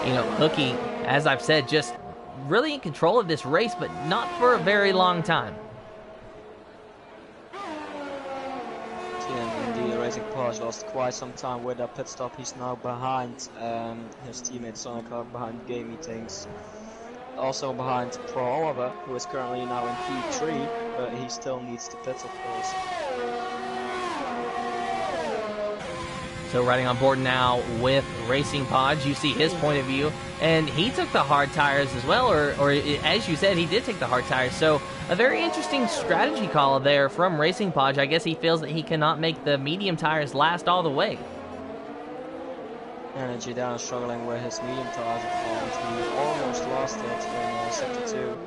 you know, Hooky, as I've said, just really in control of this race, but not for a very long time. Racing Porsche lost quite some time with that pit stop. He's now behind his teammate Sonic Hawk, behind Game Meetings, also behind Pro Oliver, who is currently now in P3, but he still needs to pit, of course. So riding on board now with Racing Pods, you see his point of view, and he took the hard tires as well, or as you said, he did take the hard tires. So a very interesting strategy call there from Racing Pods. I guess he feels that he cannot make the medium tires last all the way. Energy down, struggling with his medium tires at the moment. He almost lost it in sector 2.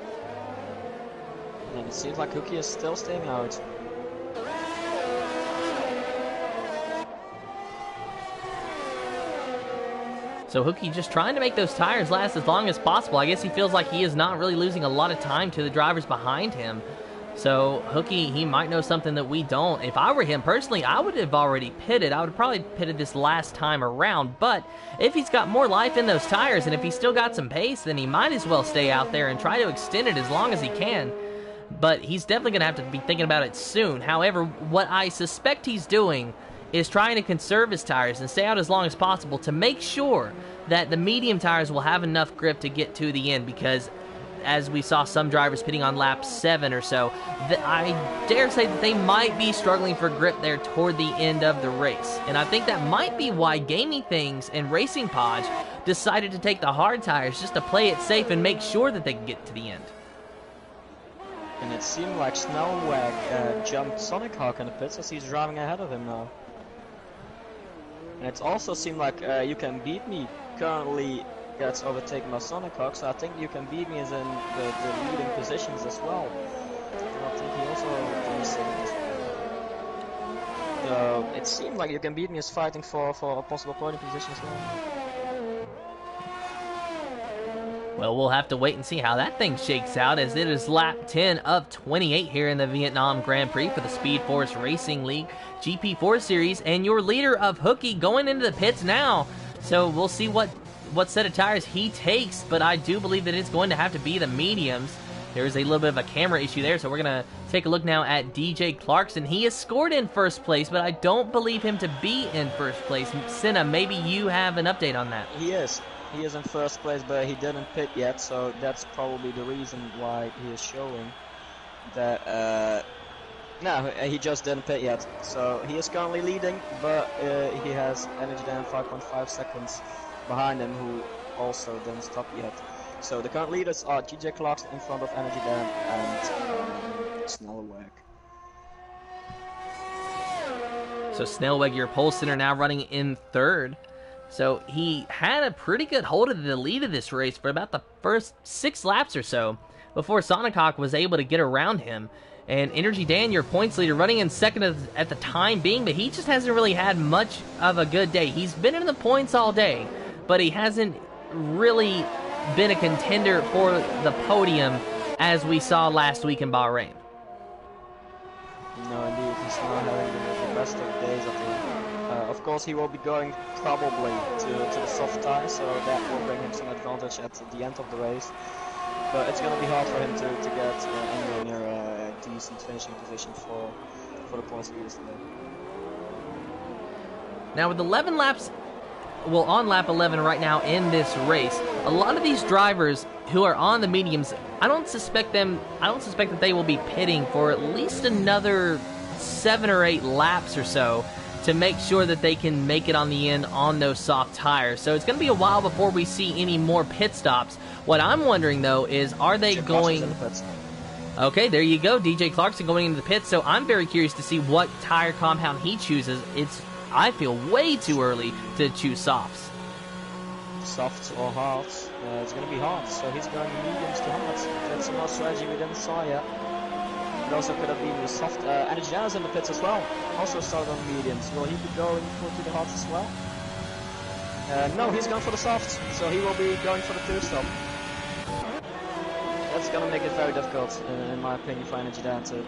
And it seems like Hooky is still staying out. So Hooky just trying to make those tires last as long as possible. I guess he feels like he is not really losing a lot of time to the drivers behind him. So Hooky, he might know something that we don't. If I were him personally, I would have already pitted. I would have probably pitted this last time around. But if he's got more life in those tires and if he's still got some pace, then he might as well stay out there and try to extend it as long as he can. But he's definitely going to have to be thinking about it soon. However, what I suspect he's doing is trying to conserve his tires and stay out as long as possible to make sure that the medium tires will have enough grip to get to the end, because as we saw some drivers pitting on lap 7 or so, I dare say that they might be struggling for grip there toward the end of the race. And I think that might be why Gaming Things and Racing Pods decided to take the hard tires, just to play it safe and make sure that they can get to the end. And it seemed like Snellweg jumped Sonic Hawk in the pits as he's driving ahead of him now. And it also seemed like You Can Beat Me currently gets overtaken by Sonic Hawk, so I think You Can Beat Me is in the leading positions as well. And I think he also racing as well. It seemed like You Can Beat Me is fighting for a possible podium position as well. Well, we'll have to wait and see how that thing shakes out, as it is lap 10 of 28 here in the Vietnam Grand Prix for the Speed Force Racing League GP4 Series, and your leader of Hooky going into the pits now. So we'll see what set of tires he takes, but I do believe that it's going to have to be the mediums. There's a little bit of a camera issue there, so we're going to take a look now at DJ Clarkson. He is scored in first place, but I don't believe him to be in first place. Senna, maybe you have an update on that. He is in first place, but he didn't pit yet, so that's probably the reason why he is showing that No, he just didn't pit yet. So he is currently leading, but he has Energy Dan 5.5 seconds behind him, who also didn't stop yet. So the current leaders are GJ Clarkson in front of Energy Dan and Snellweg. So Snellweg, your pole sitter, now running in third. So he had a pretty good hold of the lead of this race for about the first 6 laps or so before Sonic Hawk was able to get around him. And Energy Dan, your points leader, running in second at the time being, but he just hasn't really had much of a good day. He's been in the points all day, but he hasn't really been a contender for the podium as we saw last week in Bahrain. No, indeed, he's not having the best of days, I think. Of course, he will be going probably to the soft tire, so that will bring him some advantage at the end of the race. But it's going to be hard for him to get anywhere near a decent finishing position for the points leaders today. Now with 11 laps, well, on lap 11 right now in this race, a lot of these drivers who are on the mediums, I don't suspect that they will be pitting for at least another 7 or 8 laps or so to make sure that they can make it on the end on those soft tires. So it's going to be a while before we see any more pit stops. What I'm wondering, though, is are they going... Okay, there you go. DJ Clarkson going into the pits. So I'm very curious to see what tire compound he chooses. It's, I feel, way too early to choose softs. Softs or hards? It's going to be hards. So he's going mediums to hards. That's a strategy we didn't saw yet. It also could have been the soft. Energy Dan is in the pits as well. Also started on mediums. Will he be going to the hards as well? No, he's going for the softs. So he will be going for the 2-stop. That's going to make it very difficult, in my opinion, for Energy Dan to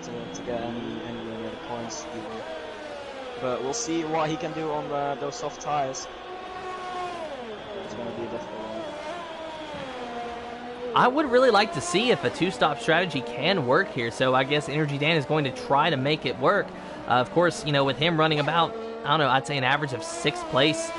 get any of the points even. But we'll see what he can do on those soft tires. It's going to be a difficult one. I would really like to see if a 2-stop strategy can work here, so I guess Energy Dan is going to try to make it work. Of course, you know, with him running about, I don't know, I'd say an average of 6th place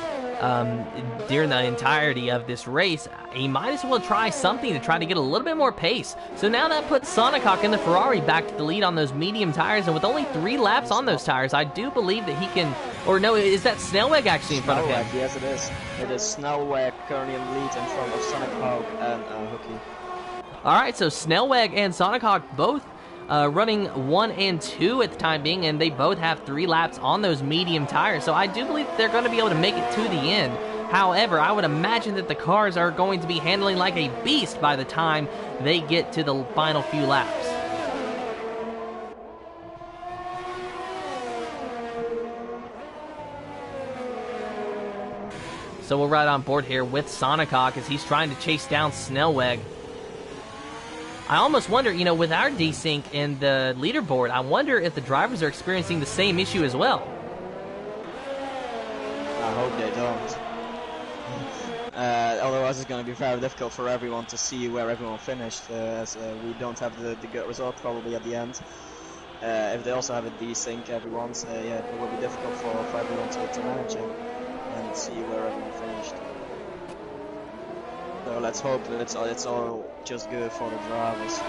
during the entirety of this race, he might as well try something to try to get a little bit more pace. So now that puts Sonic Hawk in the Ferrari back to the lead on those medium tires, and with only 3 laps on those tires, I do believe that he can, or no, is that Snellweg actually in front of him? Yes, it is. It is Snellweg currently in the lead in front of Sonic Hawk and Hookie. Alright, so Snellweg and Sonic Hawk both running 1 and 2 at the time being, and they both have 3 laps on those medium tires, so I do believe that they're going to be able to make it to the end. However, I would imagine that the cars are going to be handling like a beast by the time they get to the final few laps. So we're right on board here with Sonic Hawk as he's trying to chase down Snellweg. I almost wonder, you know, with our desync and the leaderboard, I wonder if the drivers are experiencing the same issue as well. I hope they don't. Otherwise it's going to be very difficult for everyone to see where everyone finished, as we don't have the good result probably at the end. If they also have a desync, everyone's, yeah, it will be difficult for everyone to manage it and see where everyone finished. So let's hope that it's all just good for the drivers.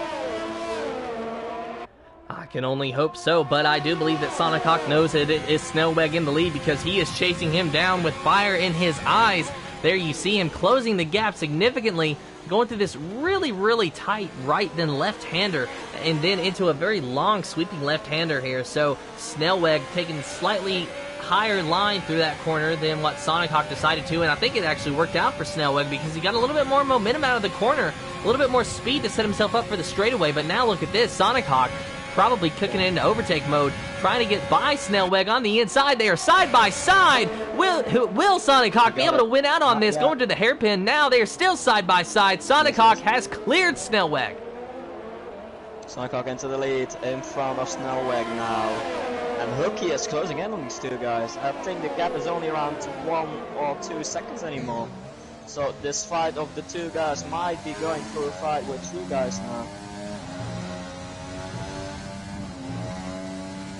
I can only hope so, but I do believe that Sonic Hawk knows that it is Snellweg in the lead because he is chasing him down with fire in his eyes. There you see him closing the gap significantly, going through this really, really tight right then left-hander, and then into a very long sweeping left-hander here. So Snellweg taking slightly higher line through that corner than what Sonic Hawk decided to, and I think it actually worked out for Snellweg because he got a little bit more momentum out of the corner, a little bit more speed to set himself up for the straightaway. But now look at this, Sonic Hawk probably cooking it into overtake mode, trying to get by Snellweg on the inside. They are side by side. Will Sonic Hawk be able to win out on this? Going to the hairpin now. They are still side by side. Sonic Hawk has cleared Snellweg. Sonic Hawk into the lead in front of Snellweg now. And Hookie is closing in on these two guys. I think the gap is only around 1 or 2 seconds anymore. So this fight of the two guys might be going through a fight with 3 guys now.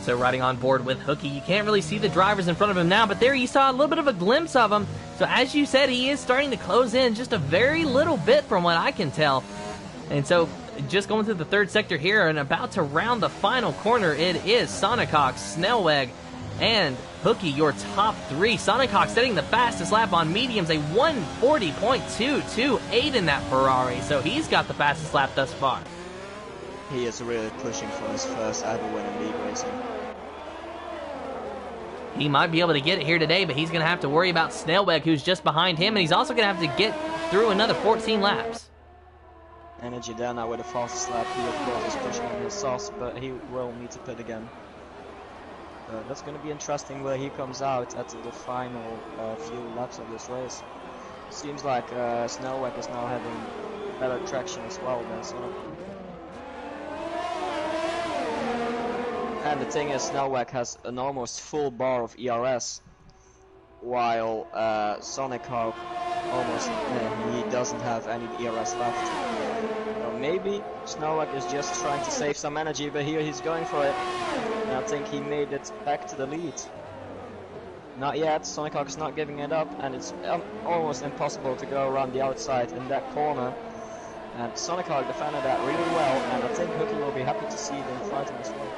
So riding on board with Hookie, you can't really see the drivers in front of him now, but there you saw a little bit of a glimpse of him. So as you said, he is starting to close in just a very little bit from what I can tell. And so just going through the third sector here and about to round the final corner. It is Sonicox, Snellweg, and Hooky, your top three. Sonicox setting the fastest lap on mediums, a 1:40.228 in that Ferrari. So he's got the fastest lap thus far. He is really pushing for his first ever win in league racing. He might be able to get it here today, but he's going to have to worry about Snellweg, who's just behind him, and he's also going to have to get through another 14 laps. Energy there now with the fastest lap. He of course is pushing in his sauce, but he will need to pit again. That's going to be interesting where he comes out at the final few laps of this race. Seems like Snellweg is now having better traction as well than Sonicock. And the thing is, Snellweg has an almost full bar of ERS, while Sonicock almost he doesn't have any ERS left. Maybe Snellweg is just trying to save some energy, but here he's going for it. And I think he made it back to the lead. Not yet, Sonicock is not giving it up, and it's almost impossible to go around the outside in that corner. And Sonicock defended that really well, and I think Hooky will be happy to see them fighting as well.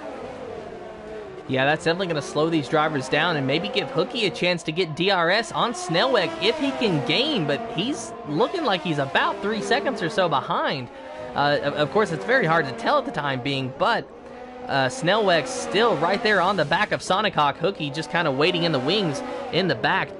Yeah, that's definitely going to slow these drivers down and maybe give Hooky a chance to get DRS on Snellweg if he can gain, but he's looking like he's about 3 seconds or so behind. Of course, it's very hard to tell at the time being, but Snellweg's still right there on the back of Sonicock. Hooky just kind of waiting in the wings in the back,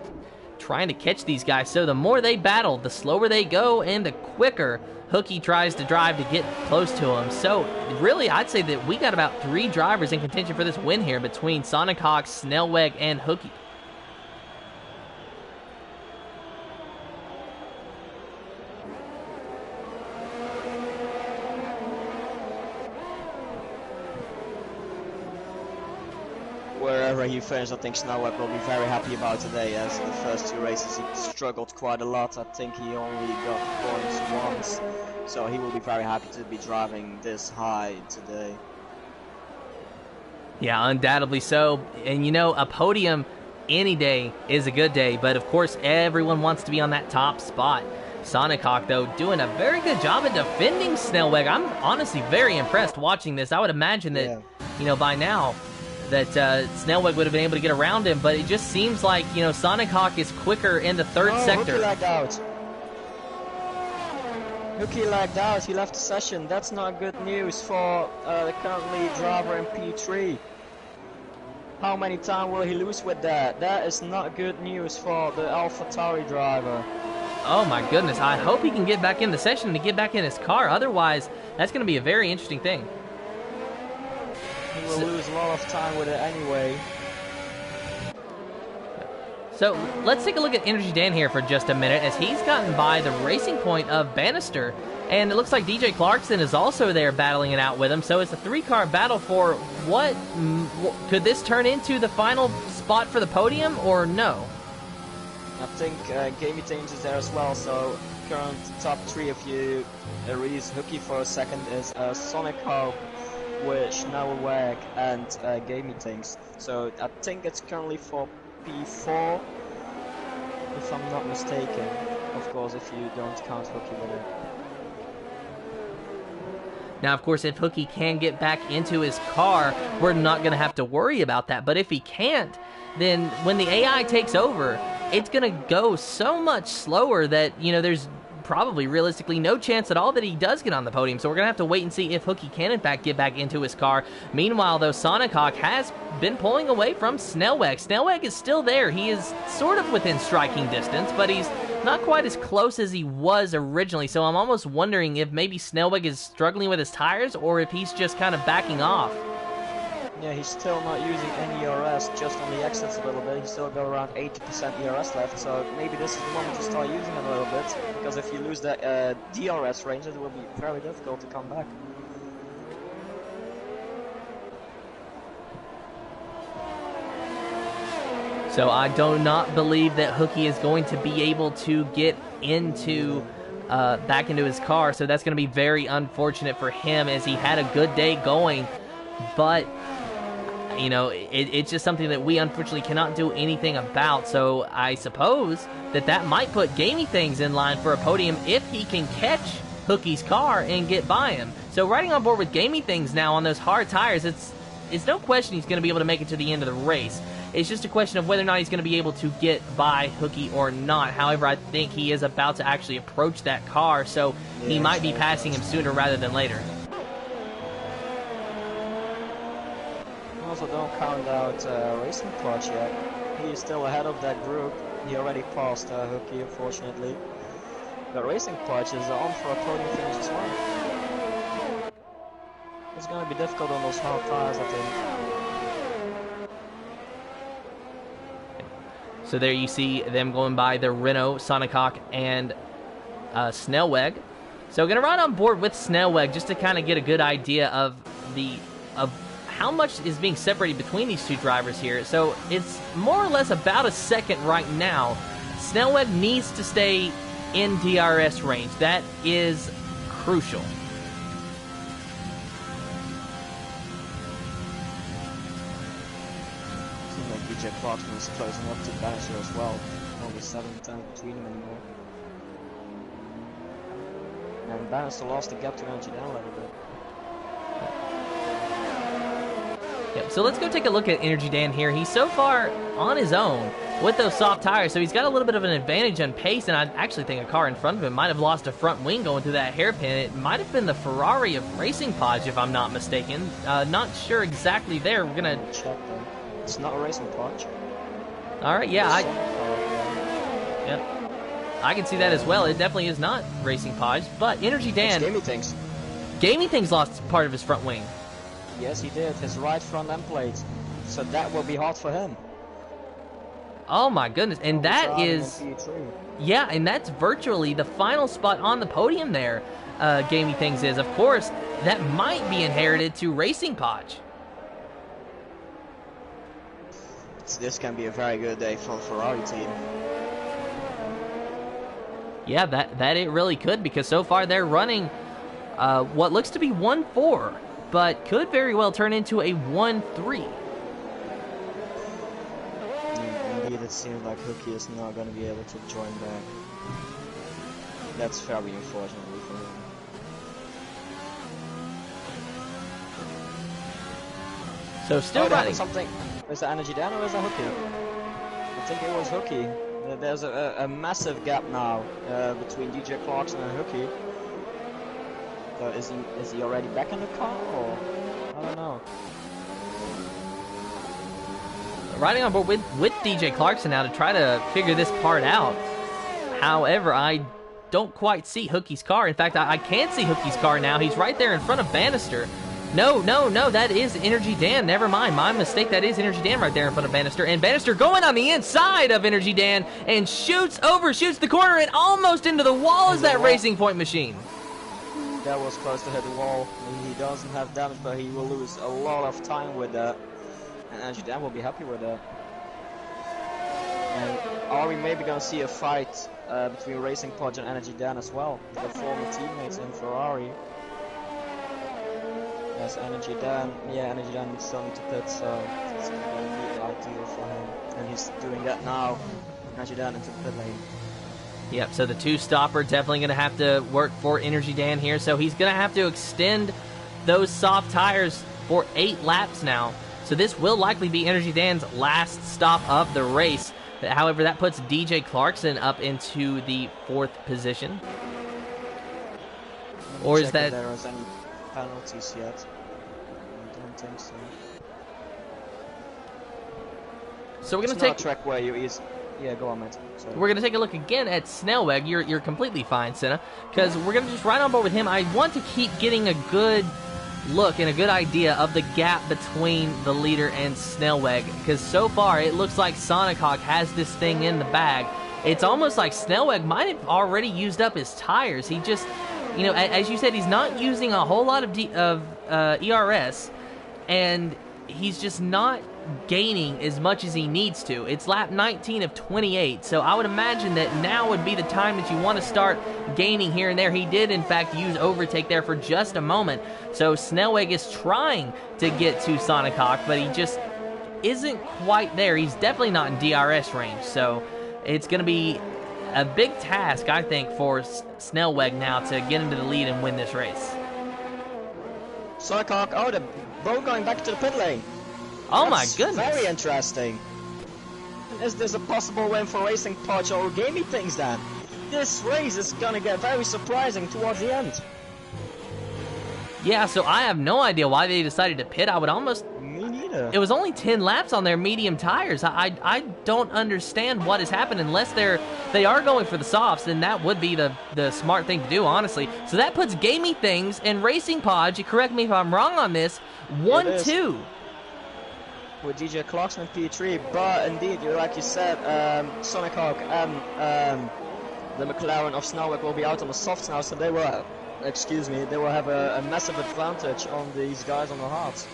trying to catch these guys. So the more they battle, the slower they go, and the quicker Hooky tries to drive to get close to him. So really, I'd say that we got about 3 drivers in contention for this win here between Sonicock, Snellweg, and Hooky. Wherever he finishes, I think Snellweg will be very happy about today, as the first 2 races he struggled quite a lot. I think he only got points once, so he will be very happy to be driving this high today. Yeah, undoubtedly so. And you know, a podium any day is a good day, but of course everyone wants to be on that top spot. Sonicock, though, doing a very good job of defending Snellweg. I'm honestly very impressed watching this. I would imagine that, you know, by now that Snellweg would have been able to get around him, but it just seems like, you know, Sonicock is quicker in the third sector. Hooky lagged out. Hooky lagged out. He left the session. That's not good news for the currently driver in P3. How many times will he lose with that? That is not good news for the AlphaTauri driver. Oh my goodness, I hope he can get back in the session to get back in his car. Otherwise, that's going to be a very interesting thing. He will lose a lot of time with it anyway. So let's take a look at Energy Dan here for just a minute, as he's gotten by the racing point of Bannister, and it looks like DJ Clarkson is also there battling it out with him. So it's a 3-car battle for what? Could this turn into the final spot for the podium, or no? I think Gamey Things is there as well, so current top 3, if you erase Hooky for a second, is Sonicock, with Snellweg, and Gamey Things. So I think it's currently for P4, if I'm not mistaken. Of course, if you don't count Hooky with it. Now, of course, if Hooky can get back into his car, we're not going to have to worry about that. But if he can't, then when the AI takes over, it's going to go so much slower that, you know, there's probably realistically no chance at all that he does get on the podium. So we're going to have to wait and see if Hooky can, in fact, get back into his car. Meanwhile, though, Sonicock has been pulling away from Snellweg. Snellweg is still there. He is sort of within striking distance, but he's not quite as close as he was originally. So I'm almost wondering if maybe Snellweg is struggling with his tires, or if he's just kind of backing off. Yeah, he's still not using any ERS, just on the exits a little bit. He's still got around 80% ERS left, so maybe this is the moment to start using it a little bit, because if you lose that DRS range, it will be very difficult to come back. So I do not believe that Hooky is going to be able to get into back into his car, so that's going to be very unfortunate for him, as he had a good day going, but you know, it's just something that we unfortunately cannot do anything about. So I suppose that might put Gamey Things in line for a podium if he can catch Hooky's car and get by him. So So riding on board with Gamey Things now on those hard tires, it's no question he's going to be able to make it to the end of the race. It's just a question of whether or not he's going to be able to get by Hooky or not. However, I think he is about to actually approach that car, so he might be passing him sooner rather than later. Also, don't count out Racing Prix yet. He is still ahead of that group. He already passed Hooky, unfortunately. But Racing Prix is on for a podium finish as well. It's going to be difficult on those hard tires, I think. So there you see them going by the Renault, Sonnenkoch, and Snelweg. So going to ride on board with Snelweg just to kind of get a good idea of how much is being separated between these two drivers here. So it's more or less about a second right now. Snelweg needs to stay in DRS range. That is crucial. GP4 is closing up to Bannister as well. Only 7 times between them anymore. And Bannister lost the gap to Energy down a little bit. Yep, so let's go take a look at Energy Dan here. He's so far on his own with those soft tires, so he's got a little bit of an advantage on pace, and I actually think a car in front of him might have lost a front wing going through that hairpin. It might have been the Ferrari of Racing Podge, if I'm not mistaken. Not sure exactly there. We're going to check them. It's not a Racing Podge. Alright, yeah, yep. I can see that as well. It definitely is not Racing Podge, but Energy Dan... Gamey Things. Gamey Things lost part of his front wing. Yes, he did. His right front end plate. So that will be hard for him. Oh my goodness, and that is... Yeah, and that's virtually the final spot on the podium there, Gamey Things is. Of course, that might be inherited to Racing Podge. This can be a very good day for the Ferrari team. Yeah, that it really could, because so far they're running what looks to be 1-4, but could very well turn into a 1-3. Indeed, it seems like Hooky is not going to be able to join back. That's very unfortunately for him. So still riding something. Is that Energy Dan or is that Hooky? I think it was Hooky. There's a massive gap now between DJ Clarkson and Hooky. Is he already back in the car, or I don't know. Riding on board with DJ Clarkson now to try to figure this part out. However, I don't quite see Hooky's car. In fact, I can't see Hooky's car now. He's right there in front of Bannister. No, that is Energy Dan. Never mind, my mistake. That is Energy Dan right there in front of Bannister. And Bannister going on the inside of Energy Dan and overshoots the corner and almost into the wall as that Racing Point machine. That was close to hit the wall. He doesn't have damage, but he will lose a lot of time with that. And Energy Dan will be happy with that. And are we maybe going to see a fight between Racing Podge and Energy Dan as well? The former teammates in Ferrari. Yes, Energy Dan is still into pit, so it's going to be ideal for him. And he's doing that now. Energy Dan into the pit lane. Yep, so the two-stopper definitely going to have to work for Energy Dan here, so he's going to have to extend those soft tires for 8 laps now. So this will likely be Energy Dan's last stop of the race. However, that puts DJ Clarkson up into the 4th position. Or is that... If there is any penalties yet? I don't think so. So we're going to take... a track where you is... Yeah, go on, mate. Sorry. We're going to take a look again at Snelweg. You're completely fine, Senna, because we're going to just ride on board with him. I want to keep getting a good look and a good idea of the gap between the leader and Snelweg, because so far it looks like Sonnenkoch has this thing in the bag. It's almost like Snelweg might have already used up his tires. He just, you know, as you said, he's not using a whole lot of ERS, and he's just not gaining as much as he needs to. It's lap 19 of 28, so I would imagine that now would be the time that you want to start gaining here and there. He did, in fact, use overtake there for just a moment, so Snelweg is trying to get to Sonnenkoch, but he just isn't quite there. He's definitely not in DRS range, so it's going to be a big task, I think, for Snelweg now to get into the lead and win this race. Sonic Hawk, oh, they're both going back to the pit lane. Oh That's my goodness. very interesting. Is this a possible win for Racing Podge or Gamey Things then? This race is gonna get very surprising towards the end. Yeah, so I have no idea why they decided to pit. I would almost... Me neither. It was only 10 laps on their medium tires. I don't understand what has happened unless they are going for the softs, then that would be the smart thing to do, honestly. So that puts Gamey Things and Racing Podge, correct me if I'm wrong on this, 1-2. With DJ Clarkson and P3, but indeed, like you said, Sonic Hawk and the McLaren of Snelweg will be out on the softs now, so they will, they will have a massive advantage on these guys on the hards.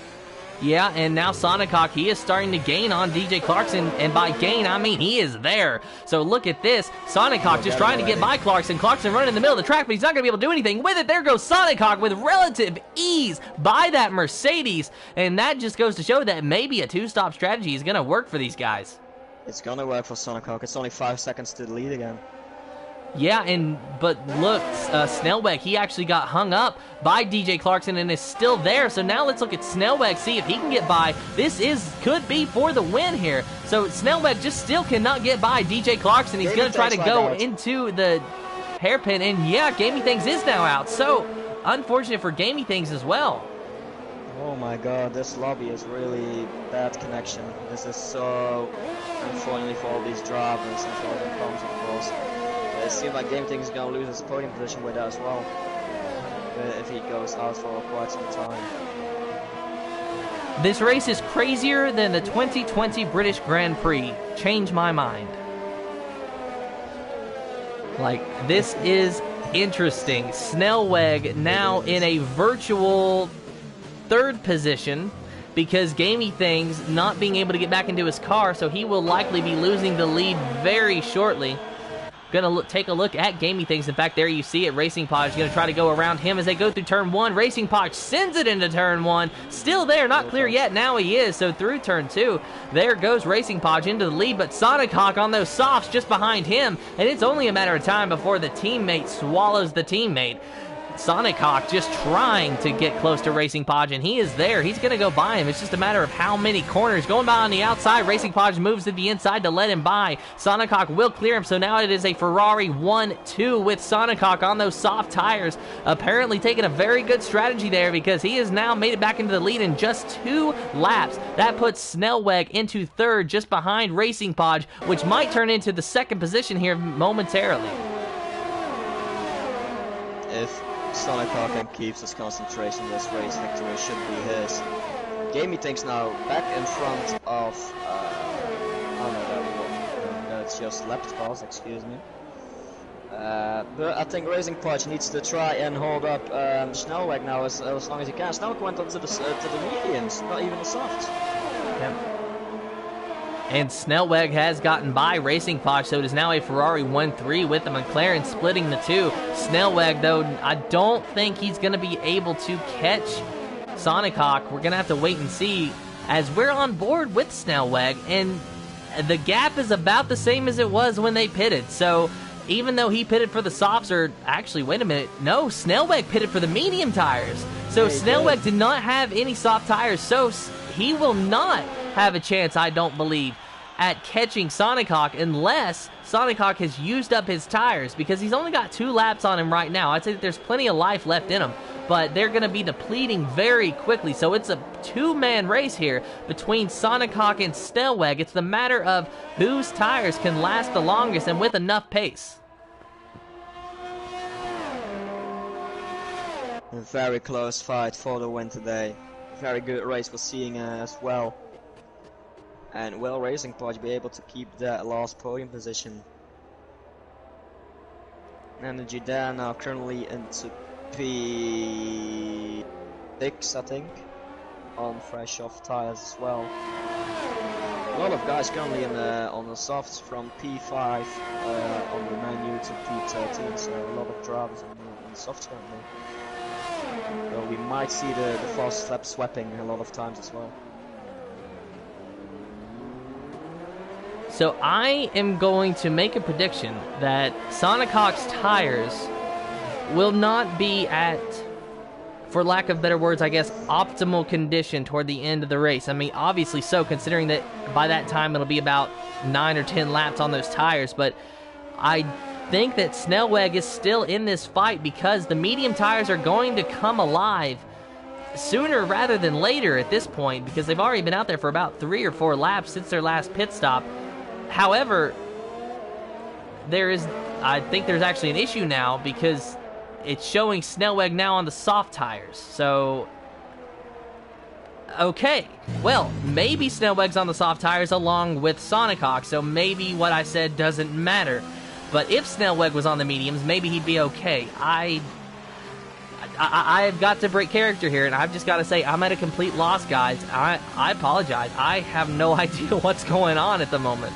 Yeah, and now Sonic Hawk, he is starting to gain on DJ Clarkson, and by gain, I mean he is there. So look at this, Sonic Hawk just trying to get by Clarkson. Clarkson running in the middle of the track, but he's not going to be able to do anything with it. There goes Sonic Hawk with relative ease by that Mercedes, and that just goes to show that maybe a two-stop strategy is going to work for these guys. It's going to work for Sonic Hawk. It's only 5 seconds to the lead again. Yeah, but look, Snelweg, he actually got hung up by DJ Clarkson and is still there. So now let's look at Snelweg, see if he can get by. This could be for the win here. So Snelweg just still cannot get by DJ Clarkson. He's going to try to go into the hairpin, and yeah, Gamey Things is now out. So unfortunate for Gamey Things as well. Oh my god, this lobby is really bad connection. This is so unfortunately for all these drivers and for all the comms, of course. It seems like Gamey Things is going to lose his podium position with that as well, if he goes out for quite some time. This race is crazier than the 2020 British Grand Prix. Change my mind. Like, this is interesting. Snelweg now in a virtual third position because Gamey Things not being able to get back into his car, so he will likely be losing the lead very shortly. Gonna take a look at Gamey Things. In fact, there you see it. Racing Podge gonna try to go around him as they go through turn 1. Racing Podge sends it into turn 1. Still there, not clear yet. Now he is. So through turn 2, there goes Racing Podge into the lead, but Sonic Hawk on those softs just behind him, and it's only a matter of time before the teammate swallows the teammate. Sonic Hawk just trying to get close to Racing Podge, and he is there. He's going to go by him. It's just a matter of how many corners. Going by on the outside, Racing Podge moves to the inside to let him by. Sonic Hawk will clear him, so now it is a Ferrari 1-2 with Sonic Hawk on those soft tires. Apparently taking a very good strategy there because he has now made it back into the lead in just 2 laps. That puts Snelweg into third just behind Racing Podge, which might turn into the second position here momentarily. If Sonic Hawk keeps his concentration, this race victory should be his. Gamey Things now back in front of that's just lap calls, excuse me. But I think Racing Podge needs to try and hold up Snelweg now as long as he can. Snelweg went on to the mediums, not even the softs. Yep. And Snelweg has gotten by Racing Podge, so it is now a Ferrari 1-3 with the McLaren splitting the 2. Snelweg, though, I don't think he's going to be able to catch Sonic Hawk. We're going to have to wait and see as we're on board with Snelweg, and the gap is about the same as it was when they pitted. So even though he pitted for the softs, or actually, wait a minute, no, Snelweg pitted for the medium tires. So Snelweg did not have any soft tires, so he will not have a chance, I don't believe, at catching Sonic Hawk unless Sonic Hawk has used up his tires, because he's only got 2 laps on him right now. I'd say that there's plenty of life left in him, but they're going to be depleting very quickly. So it's a 2-man race here between Sonic Hawk and Snelweg. It's the matter of whose tires can last the longest and with enough pace. A very close fight for the win today. Very good race we're seeing as well. And will Racing Podge be able to keep that last podium position? Energy there now currently into P6, I think, on fresh off tires as well. A lot of guys currently on the softs from P5 on the menu to P13, so a lot of drivers on the softs currently. So we might see the fast lap swapping a lot of times as well. So I am going to make a prediction that Sonic Hawk's tires will not be at for lack of better words, I guess, optimal condition toward the end of the race. I mean, obviously so, considering that by that time it'll be about 9 or 10 laps on those tires, but I think that Snelweg is still in this fight because the medium tires are going to come alive sooner rather than later at this point, because they've already been out there for about 3 or 4 laps since their last pit stop. However, I think there's actually an issue now because it's showing Snelweg now on the soft tires. So, okay, well, maybe Snelweg's on the soft tires along with Sonic Hawk, so maybe what I said doesn't matter. But if Snelweg was on the mediums, maybe he'd be okay. I've got to break character here, and I've just got to say, I'm at a complete loss, guys. I apologize. I have no idea what's going on at the moment.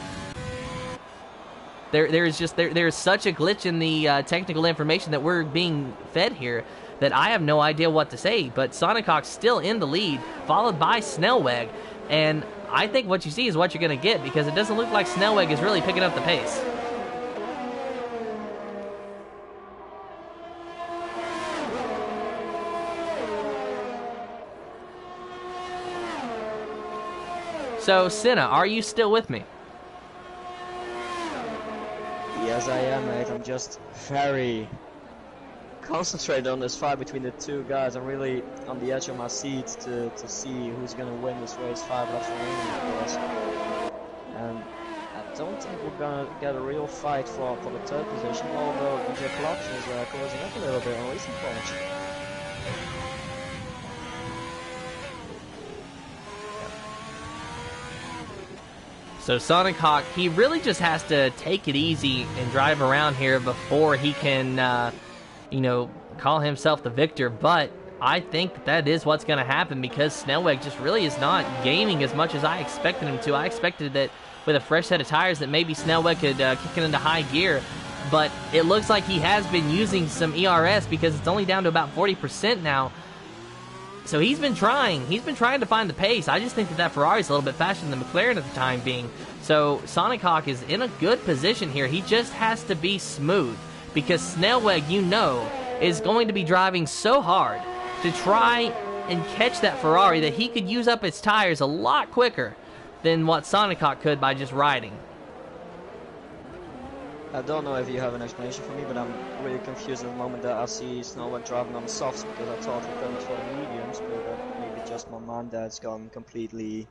There's such a glitch in the technical information that we're being fed here that I have no idea what to say. But Sonic Hawk's still in the lead, followed by Snelweg. And I think what you see is what you're going to get, because it doesn't look like Snelweg is really picking up the pace. So, Senna, are you still with me? Yes, I am, mate. I'm just very concentrated on this fight between the two guys. I'm really on the edge of my seat to see who's going to win this race. 5 laps remaining, of course. And I don't think we're going to get a real fight for the third position, although DJ Clarkson is closing up a little bit on racing points. So Sonic Hawk, he really just has to take it easy and drive around here before he can, call himself the victor. But I think that is what's going to happen, because Snelweg just really is not gaining as much as I expected him to. I expected that with a fresh set of tires that maybe Snelweg could kick it into high gear. But it looks like he has been using some ERS, because it's only down to about 40% now. So he's been trying to find the pace. I just think that Ferrari's a little bit faster than the McLaren at the time being. So Sonic Hawk is in a good position here. He just has to be smooth, because Snelweg, is going to be driving so hard to try and catch that Ferrari that he could use up his tires a lot quicker than what Sonic Hawk could by just riding. I don't know if you have an explanation for me, but I'm really confused at the moment that I see Snowweg driving on the softs, because I thought he done it for the mediums, but maybe just my mind that's gone completely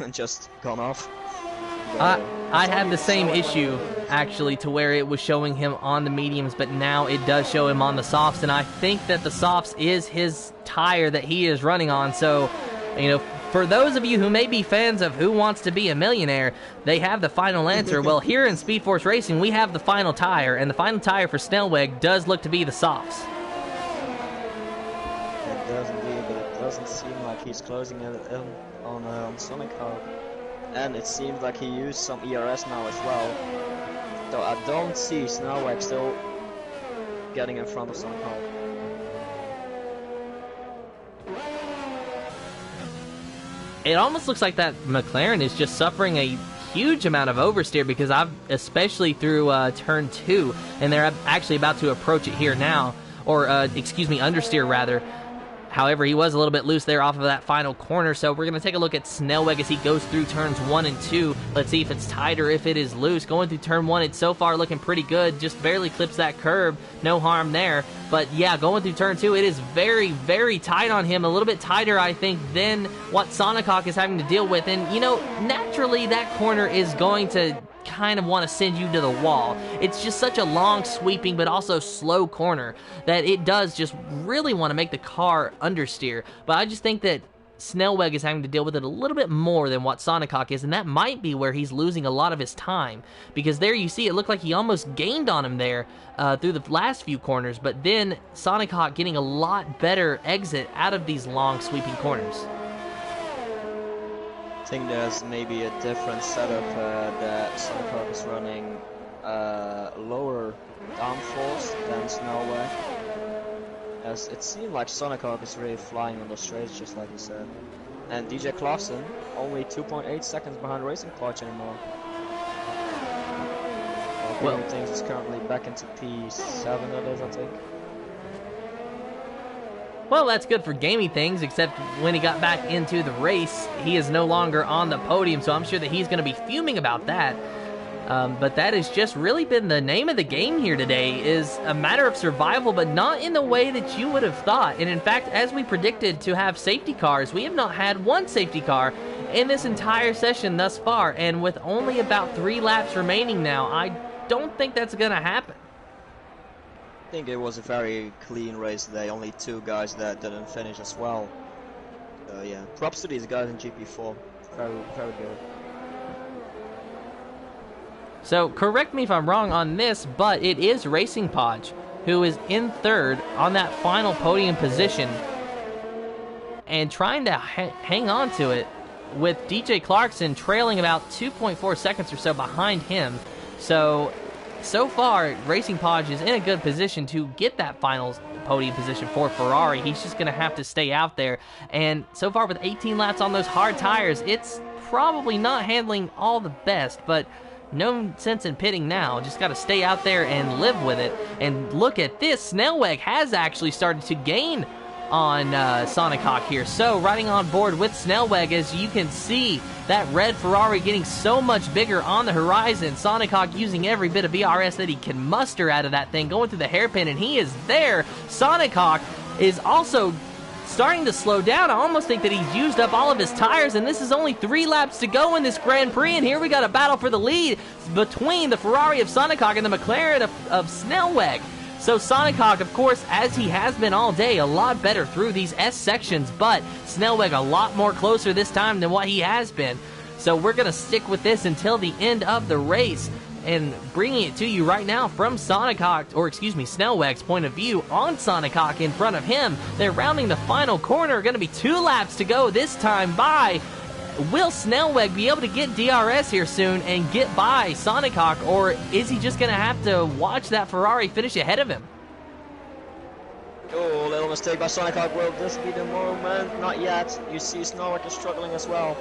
and just gone off. I had the same issue, actually, to where it was showing him on the mediums, but now it does show him on the softs, and I think that the softs is his tire that he is running on. So, for those of you who may be fans of Who Wants to Be a Millionaire, they have the final answer. Well, here in Speed Force Racing, we have the final tire, and the final tire for Snelweg does look to be the softs. It does indeed, but it doesn't seem like he's closing it in on Sonic Hawk. And it seems like he used some ERS now as well. Though I don't see Snelweg still getting in front of Sonic Hawk. It almost looks like that McLaren is just suffering a huge amount of oversteer, because especially through turn 2, and they're actually about to approach it here now, or understeer rather. However, he was a little bit loose there off of that final corner, so we're going to take a look at Snelweg as he goes through turns 1 and 2. Let's see if it's tight or if it is loose. Going through turn 1, it's so far looking pretty good. Just barely clips that curb. No harm there. But yeah, going through turn 2, it is very, very tight on him. A little bit tighter, I think, than what Sonic Hawk is having to deal with. And, naturally that corner is going to kind of want to send you to the wall. It's just such a long, sweeping, but also slow corner that it does just really want to make the car understeer. But I just think that Snelweg is having to deal with it a little bit more than what Sonic Hawk is, and that might be where he's losing a lot of his time, because there you see it looked like he almost gained on him there through the last few corners, but then Sonic Hawk getting a lot better exit out of these long, sweeping corners. I think there's maybe a different setup that Sonic Hawk is running lower downforce than Snelweg. As it seemed like Sonic Hawk is really flying on those straights, just like you said. And DJ Clarkson only 2.8 seconds behind Racing Clutch anymore. Well, things is currently back into P7, that is, I think. Well, that's good for gaming things, except when he got back into the race, he is no longer on the podium, so I'm sure that he's going to be fuming about that. But that has just really been the name of the game here today, is a matter of survival, but not in the way that you would have thought. And in fact, as we predicted to have safety cars, we have not had one safety car in this entire session thus far. And with only about 3 laps remaining now, I don't think that's going to happen. I think it was a very clean race today, only 2 guys that didn't finish as well. Yeah, props to these guys in GP4, very, very good. So correct me if I'm wrong on this, but it is Racing Podge who is in 3rd on that final podium position and trying to hang on to it, with DJ Clarkson trailing about 2.4 seconds or so behind him. So far, Racing Podge is in a good position to get that final podium position for Ferrari. He's just going to have to stay out there. And so far, with 18 laps on those hard tires, it's probably not handling all the best, but no sense in pitting now. Just got to stay out there and live with it. And look at this. Snellweg has actually started to gain on Sonicok here. So riding on board with Snellweg, as you can see, that red Ferrari getting so much bigger on the horizon. Sonicok using every bit of VRS that he can muster out of that thing, going through the hairpin, and he is there. Sonicok is also starting to slow down. I almost think that he's used up all of his tires, and this is only 3 laps to go in this Grand Prix, and here we got a battle for the lead between the Ferrari of Sonicok and the McLaren of Snellweg. So Sonicok, of course, as he has been all day, a lot better through these S sections, but Snellweg a lot more closer this time than what he has been. So we're going to stick with this until the end of the race, and bringing it to you right now from Snellweg's point of view on Sonicok in front of him. They're rounding the final corner, going to be 2 laps to go this time by. Will Snellweg be able to get DRS here soon and get by Sonicok, or is he just going to have to watch that Ferrari finish ahead of him? Oh, little mistake by Sonicok. Will this be the moment? Not yet. You see Snellweg is struggling as well.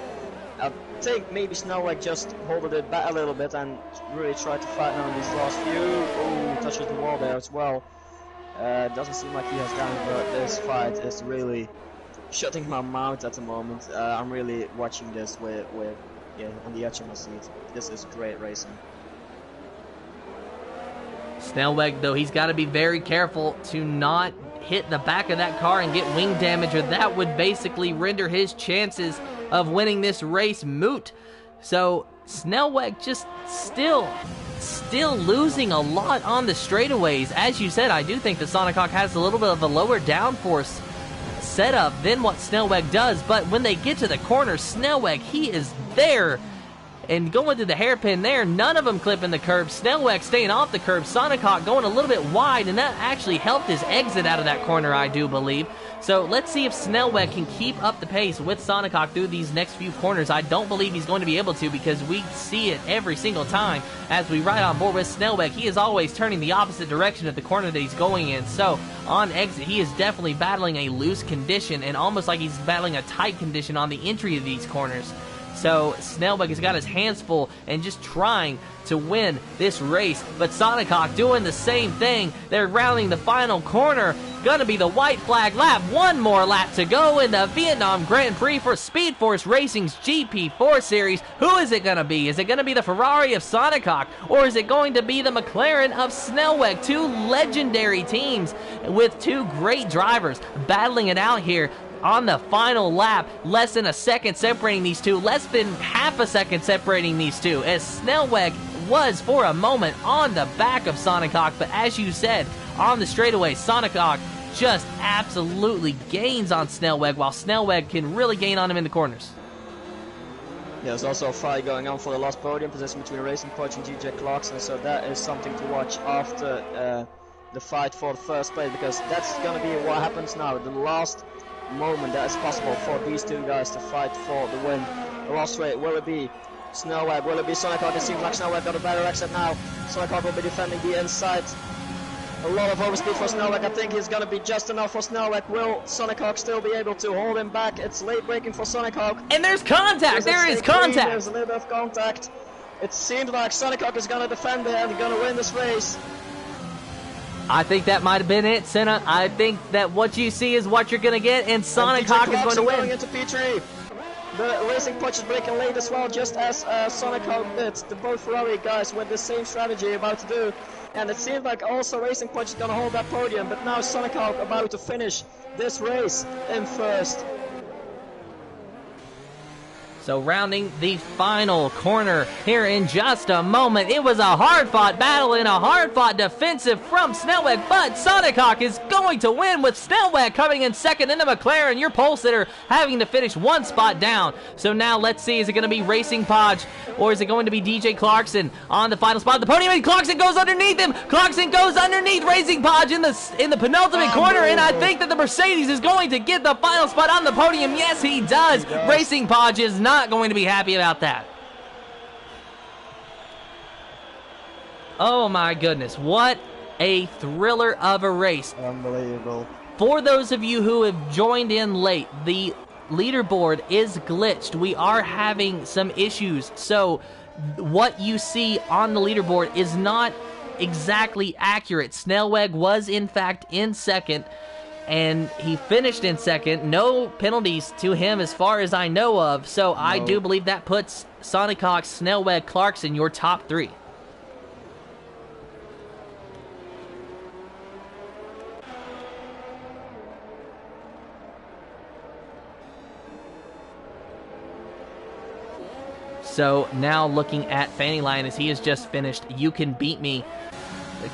I think maybe Snellweg just holded it back a little bit and really tried to fight on these last few. Oh, touches the wall there as well. Doesn't seem like he has done it, but this fight is really shutting my mouth at the moment. I'm really watching this with on the edge of my seat. This is great racing. Snellweg, though, he's got to be very careful to not hit the back of that car and get wing damage, or that would basically render his chances of winning this race moot. So Snellweg just still losing a lot on the straightaways. As you said, I do think that Sonicok has a little bit of a lower downforce setup than what Snellweg does, but when they get to the corner, Snellweg, he is there and going through the hairpin there. None of them clipping the curb. Snellweg staying off the curb. Sonicok going a little bit wide, and that actually helped his exit out of that corner, I do believe. So let's see if Snellweg can keep up the pace with Sonicok through these next few corners. I don't believe he's going to be able to, because we see it every single time as we ride on board with Snellweg. He is always turning the opposite direction of the corner that he's going in. So on exit, he is definitely battling a loose condition, and almost like he's battling a tight condition on the entry of these corners. So Snellweg has got his hands full and just trying to win this race. But Sonicok doing the same thing. They're rounding the final corner. Gonna be the white flag lap. One more lap to go in the Vietnam Grand Prix for Speed Force Racing's GP4 series. Who is it gonna be? Is it gonna be the Ferrari of Sonicok, or is it going to be the McLaren of Snellweg? 2 legendary teams with 2 great drivers battling it out here on the final lap. Less than a second separating these 2, less than half a second separating these 2, as Snellweg was for a moment on the back of Sonicok. But as you said, on the straightaway, Sonicok just absolutely gains on Snellweg, while Snellweg can really gain on him in the corners. Yeah, there's also a fight going on for the last podium position between Racing Podge and DJ Clarkson, so that is something to watch after the fight for the first place, because that's going to be what happens now. The last moment that is possible for these 2 guys to fight for the win. The last rate, will it be Snellweg, will it be Sonicok? It seems like Snellweg got a better exit now. Sonicok will be defending the inside. A lot of overspeed for Snellweg. I think he's going to be just enough for Snellweg. Will Sonicok still be able to hold him back? It's late braking for Sonicok. And there's contact! There is contact! There's a little bit of contact. It seems like Sonicok is going to defend it and going to win this race. I think that might have been it, Senna. I think that what you see is what you're going to get, and Sonic Hawk is going to win. Going into P3. The Racing Punch is breaking late as well, just as Sonic Hawk did. The both Ferrari guys with the same strategy about to do. And it seems like also Racing Punch is going to hold that podium, but now Sonic Hawk about to finish this race in first. So rounding the final corner here in just a moment. It was a hard-fought battle and a hard-fought defensive from Snellweg, but Sonic Hawk is going to win with Snellweg coming in second into McLaren. Your pole sitter having to finish one spot down. So now let's see, is it going to be Racing Podge or is it going to be DJ Clarkson on the final spot of the podium? And Clarkson goes underneath him. Clarkson goes underneath Racing Podge in the penultimate corner, and I think that the Mercedes is going to get the final spot on the podium. Yes, he does. Racing Podge is not going to be happy about that. Oh my goodness, what a thriller of a race. Unbelievable. For those of you who have joined in late, the leaderboard is glitched. We are having some issues, so what you see on the leaderboard is not exactly accurate. Snellweg was in fact in second, and he finished in second. No penalties to him as far as I know of, so no. I do believe that puts Sonic Hawk, Snellweg, Clarkson your top three. So now looking at Fanny Lion as he has just finished You Can Beat Me.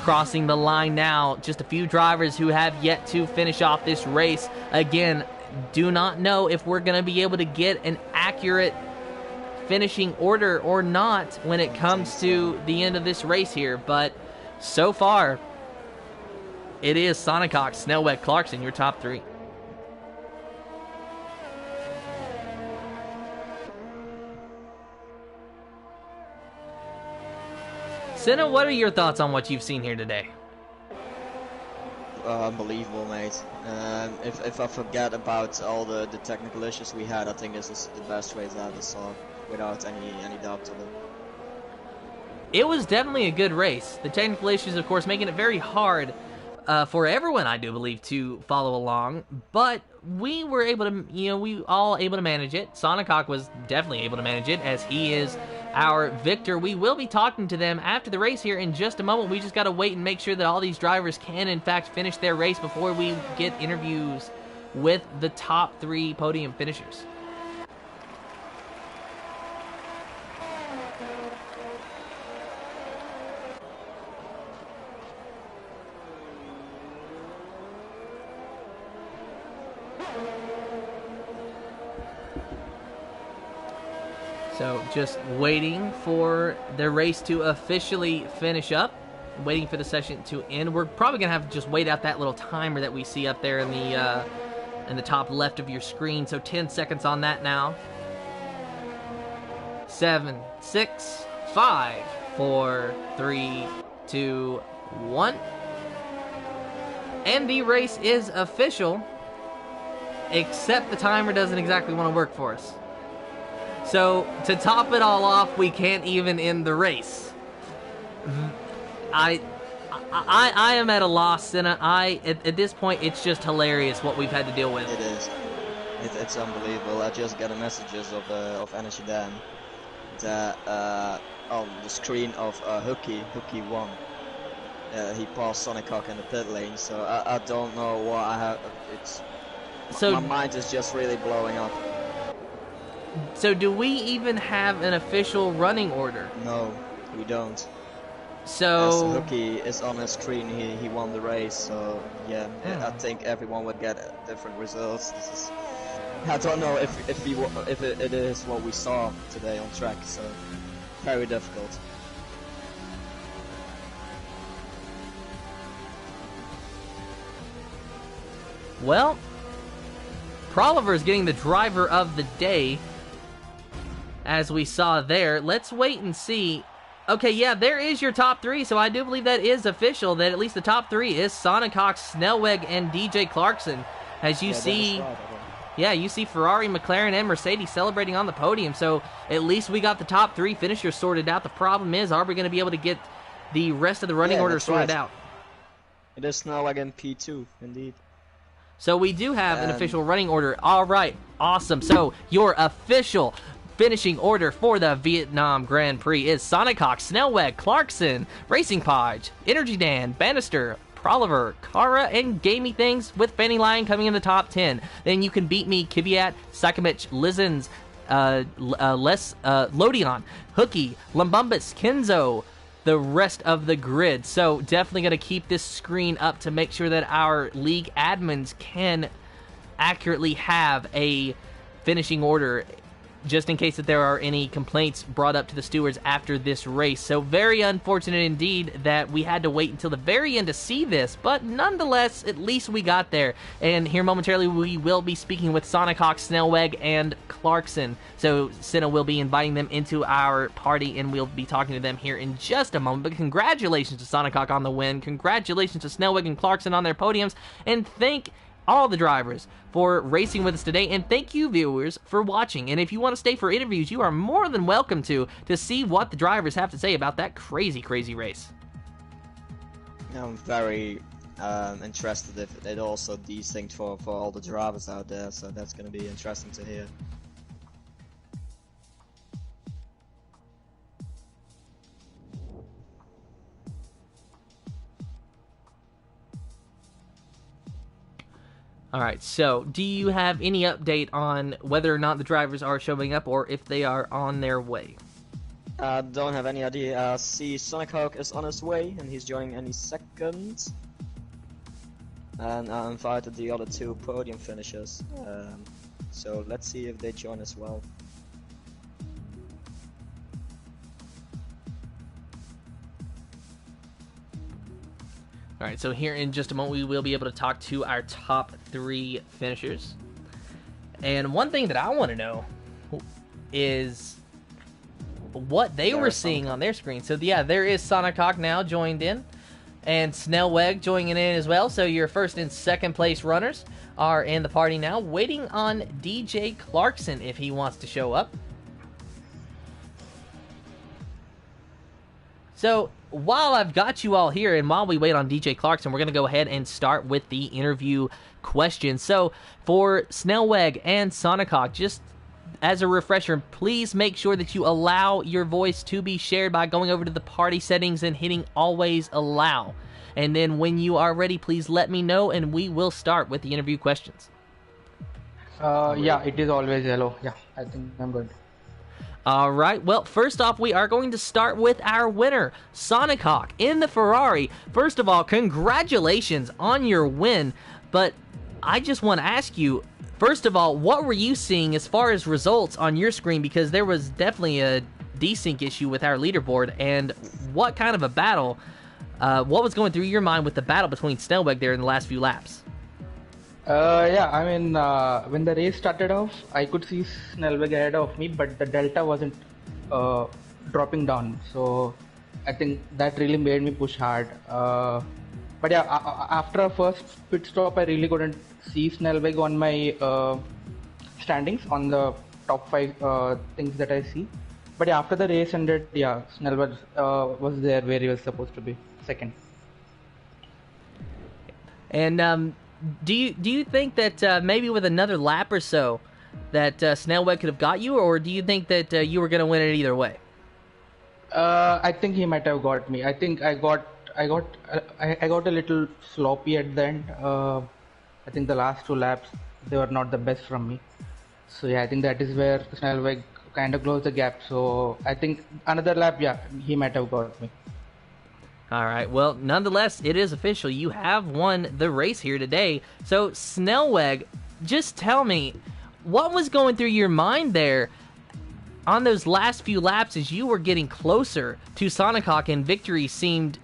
Crossing the line now, just a few drivers who have yet to finish off this race. Again, do not know if we're going to be able to get an accurate finishing order or not when it comes to the end of this race here, but so far, it is Sonic Hawk, Snellweg, Clarkson, your top three. Senna, what are your thoughts on what you've seen here today? Unbelievable, mate. If I forget about all the technical issues we had, I think this is the best race I ever saw, without any doubt to it. It was definitely a good race. The technical issues, of course, making it very hard for everyone, I do believe, to follow along. But we were able to, we all able to manage it. Sonic Hawk was definitely able to manage it, as he is our victor. We will be talking to them after the race here in just a moment. We just got to wait and make sure that all these drivers can, in fact, finish their race before we get interviews with the top three podium finishers. So just waiting for the race to officially finish up, waiting for the session to end. We're probably gonna have to just wait out that little timer that we see up there in the top left of your screen. So 10 seconds on that now. 7, 6, 5, 4, 3, 2, 1. And the race is official, except the timer doesn't exactly want to work for us. So, to top it all off, we can't even end the race. I am at a loss, and at this point, it's just hilarious what we've had to deal with. It is. It's unbelievable. I just got a messages of Energy Dan that on the screen of Hooky won. He passed Sonic Hawk in the pit lane, so I don't know what I have. My mind is just really blowing up. So do we even have an official running order? No, we don't. So as Hooky is on his screen, he won the race. So yeah, I think everyone would get different results. I don't know if it is what we saw today on track. So very difficult. Well, Proliver is getting the driver of the day, as we saw there. Let's wait and see. Okay, yeah, there is your top three, so I do believe that is official, that at least the top three is Sonic Hawk, Snellweg, and DJ Clarkson. As you see, you see Ferrari, McLaren, and Mercedes celebrating on the podium, so at least we got the top three finishers sorted out. The problem is, are we going to be able to get the rest of the running order sorted out? It is now again P2, indeed. So we do have an official running order. All right, awesome. So your official finishing order for the Vietnam Grand Prix is Sonic Hawk, Snellweg, Clarkson, Racing Podge, Energy Dan, Bannister, Proliver, Kara, and Gamey Things, with Fanny Lion coming in the top 10. Then you can beat me, Kiviat, Sakimich, Lizens, Lodion, Hooky, Lumbumbus, Kenzo, the rest of the grid. So definitely going to keep this screen up to make sure that our league admins can accurately have a finishing order, just in case that there are any complaints brought up to the stewards after this race. So very unfortunate indeed that we had to wait until the very end to see this, but nonetheless, at least we got there. And here momentarily we will be speaking with Sonic Hawk, Snellweg, and Clarkson. So Senna will be inviting them into our party, and we'll be talking to them here in just a moment. But congratulations to Sonic Hawk on the win. Congratulations to Snellweg and Clarkson on their podiums. And thank all the drivers for racing with us today, and thank you viewers for watching. And if you want to stay for interviews, you are more than welcome to see what the drivers have to say about that crazy race. I'm very interested if it also desynced for all the drivers out there, so that's going to be interesting to hear. Alright, so do you have any update on whether or not the drivers are showing up or if they are on their way? Don't have any idea. See, Sonic Hawk is on his way and he's joining any second. And I invited the other two podium finishers. So let's see if they join as well. Alright, so here in just a moment we will be able to talk to our top 3 finishers. And one thing that I want to know is what they were seeing on their screen. So yeah, there is Sonic Hawk now joined in, and Snellweg joining in as well. So your first and second place runners are in the party now, waiting on DJ Clarkson if he wants to show up. So while I've got you all here and while we wait on DJ Clarkson, we're going to go ahead and start with the interview questions. So for Snellweg and Sonic Hawk, just as a refresher, please make sure that you allow your voice to be shared by going over to the party settings and hitting always allow. And then when you are ready, please let me know and we will start with the interview questions. Yeah, it is always yellow. Yeah, I think I'm good. All right, well, first off, we are going to start with our winner, Sonic Hawk, in the Ferrari. First of all, congratulations on your win, but I just want to ask you, first of all, what were you seeing as far as results on your screen? Because there was definitely a desync issue with our leaderboard, and what kind of a battle, what was going through your mind with the battle between Snellweg there in the last few laps? Yeah, I mean, when the race started off, I could see Snellweg ahead of me, but the delta wasn't dropping down. So I think that really made me push hard. But yeah, after a first pit stop, I really couldn't see Snellweg on my standings on the top 5 things that I see. But yeah, after the race ended, yeah, Snellweg was there where he was supposed to be, second. And do you think that maybe with another lap or so that Snellweg could have got you, or do you think that you were going to win it either way? I think he might have got me. I think I got a little sloppy at the end. I think the last 2 laps they were not the best from me. So yeah, I think that is where Snellweg kind of closed the gap. So I think another lap, yeah, he might have got me. All right, well, nonetheless, it is official. You have won the race here today. So, Snellweg, just tell me, what was going through your mind there on those last few laps as you were getting closer to Sonic Hawk and victory seemed,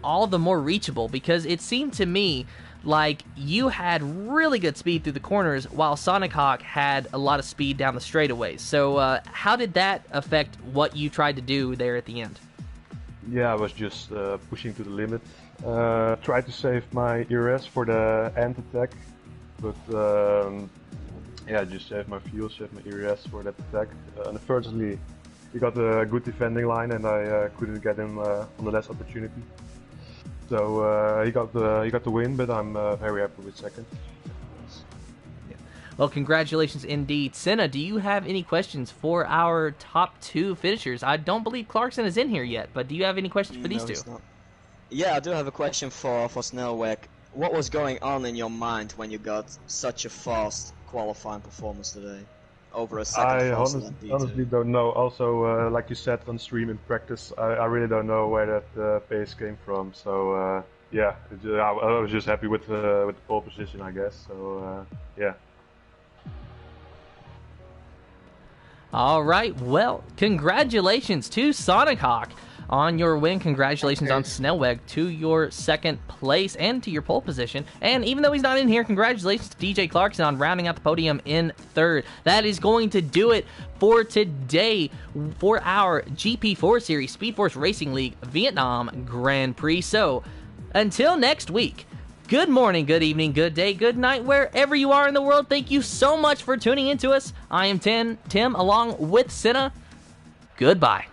all the more reachable? Because it seemed to me like you had really good speed through the corners while Sonic Hawk had a lot of speed down the straightaways. So, how did that affect what you tried to do there at the end? Yeah, I was just pushing to the limit. Tried to save my ERS for the end attack, but yeah, just save my fuel, save my ERS for that attack. Unfortunately, he got a good defending line and I couldn't get him on the last opportunity. So he got the win, but I'm very happy with second. Well, congratulations indeed. Senna, do you have any questions for our top 2 finishers? I don't believe Clarkson is in here yet, but do you have any questions for these two? He's not. Yeah, I do have a question for Snellweg. What was going on in your mind when you got such a fast qualifying performance today? Over a second I faster than P2. honestly don't know. Also, like you said on stream in practice, I really don't know where that pace came from. So yeah, I was just happy with the pole position, I guess. So yeah. All right, well, congratulations to Sonic Hawk on your win. Congratulations on Snellweg to your second place and to your pole position. And even though he's not in here, congratulations to DJ Clarkson on rounding out the podium in third. That is going to do it for today for our GP4 Series Speed Force Racing League Vietnam Grand Prix. So, until next week, good morning, good evening, good day, good night, wherever you are in the world. Thank you so much for tuning in to us. I am Tim along with Senna. Goodbye.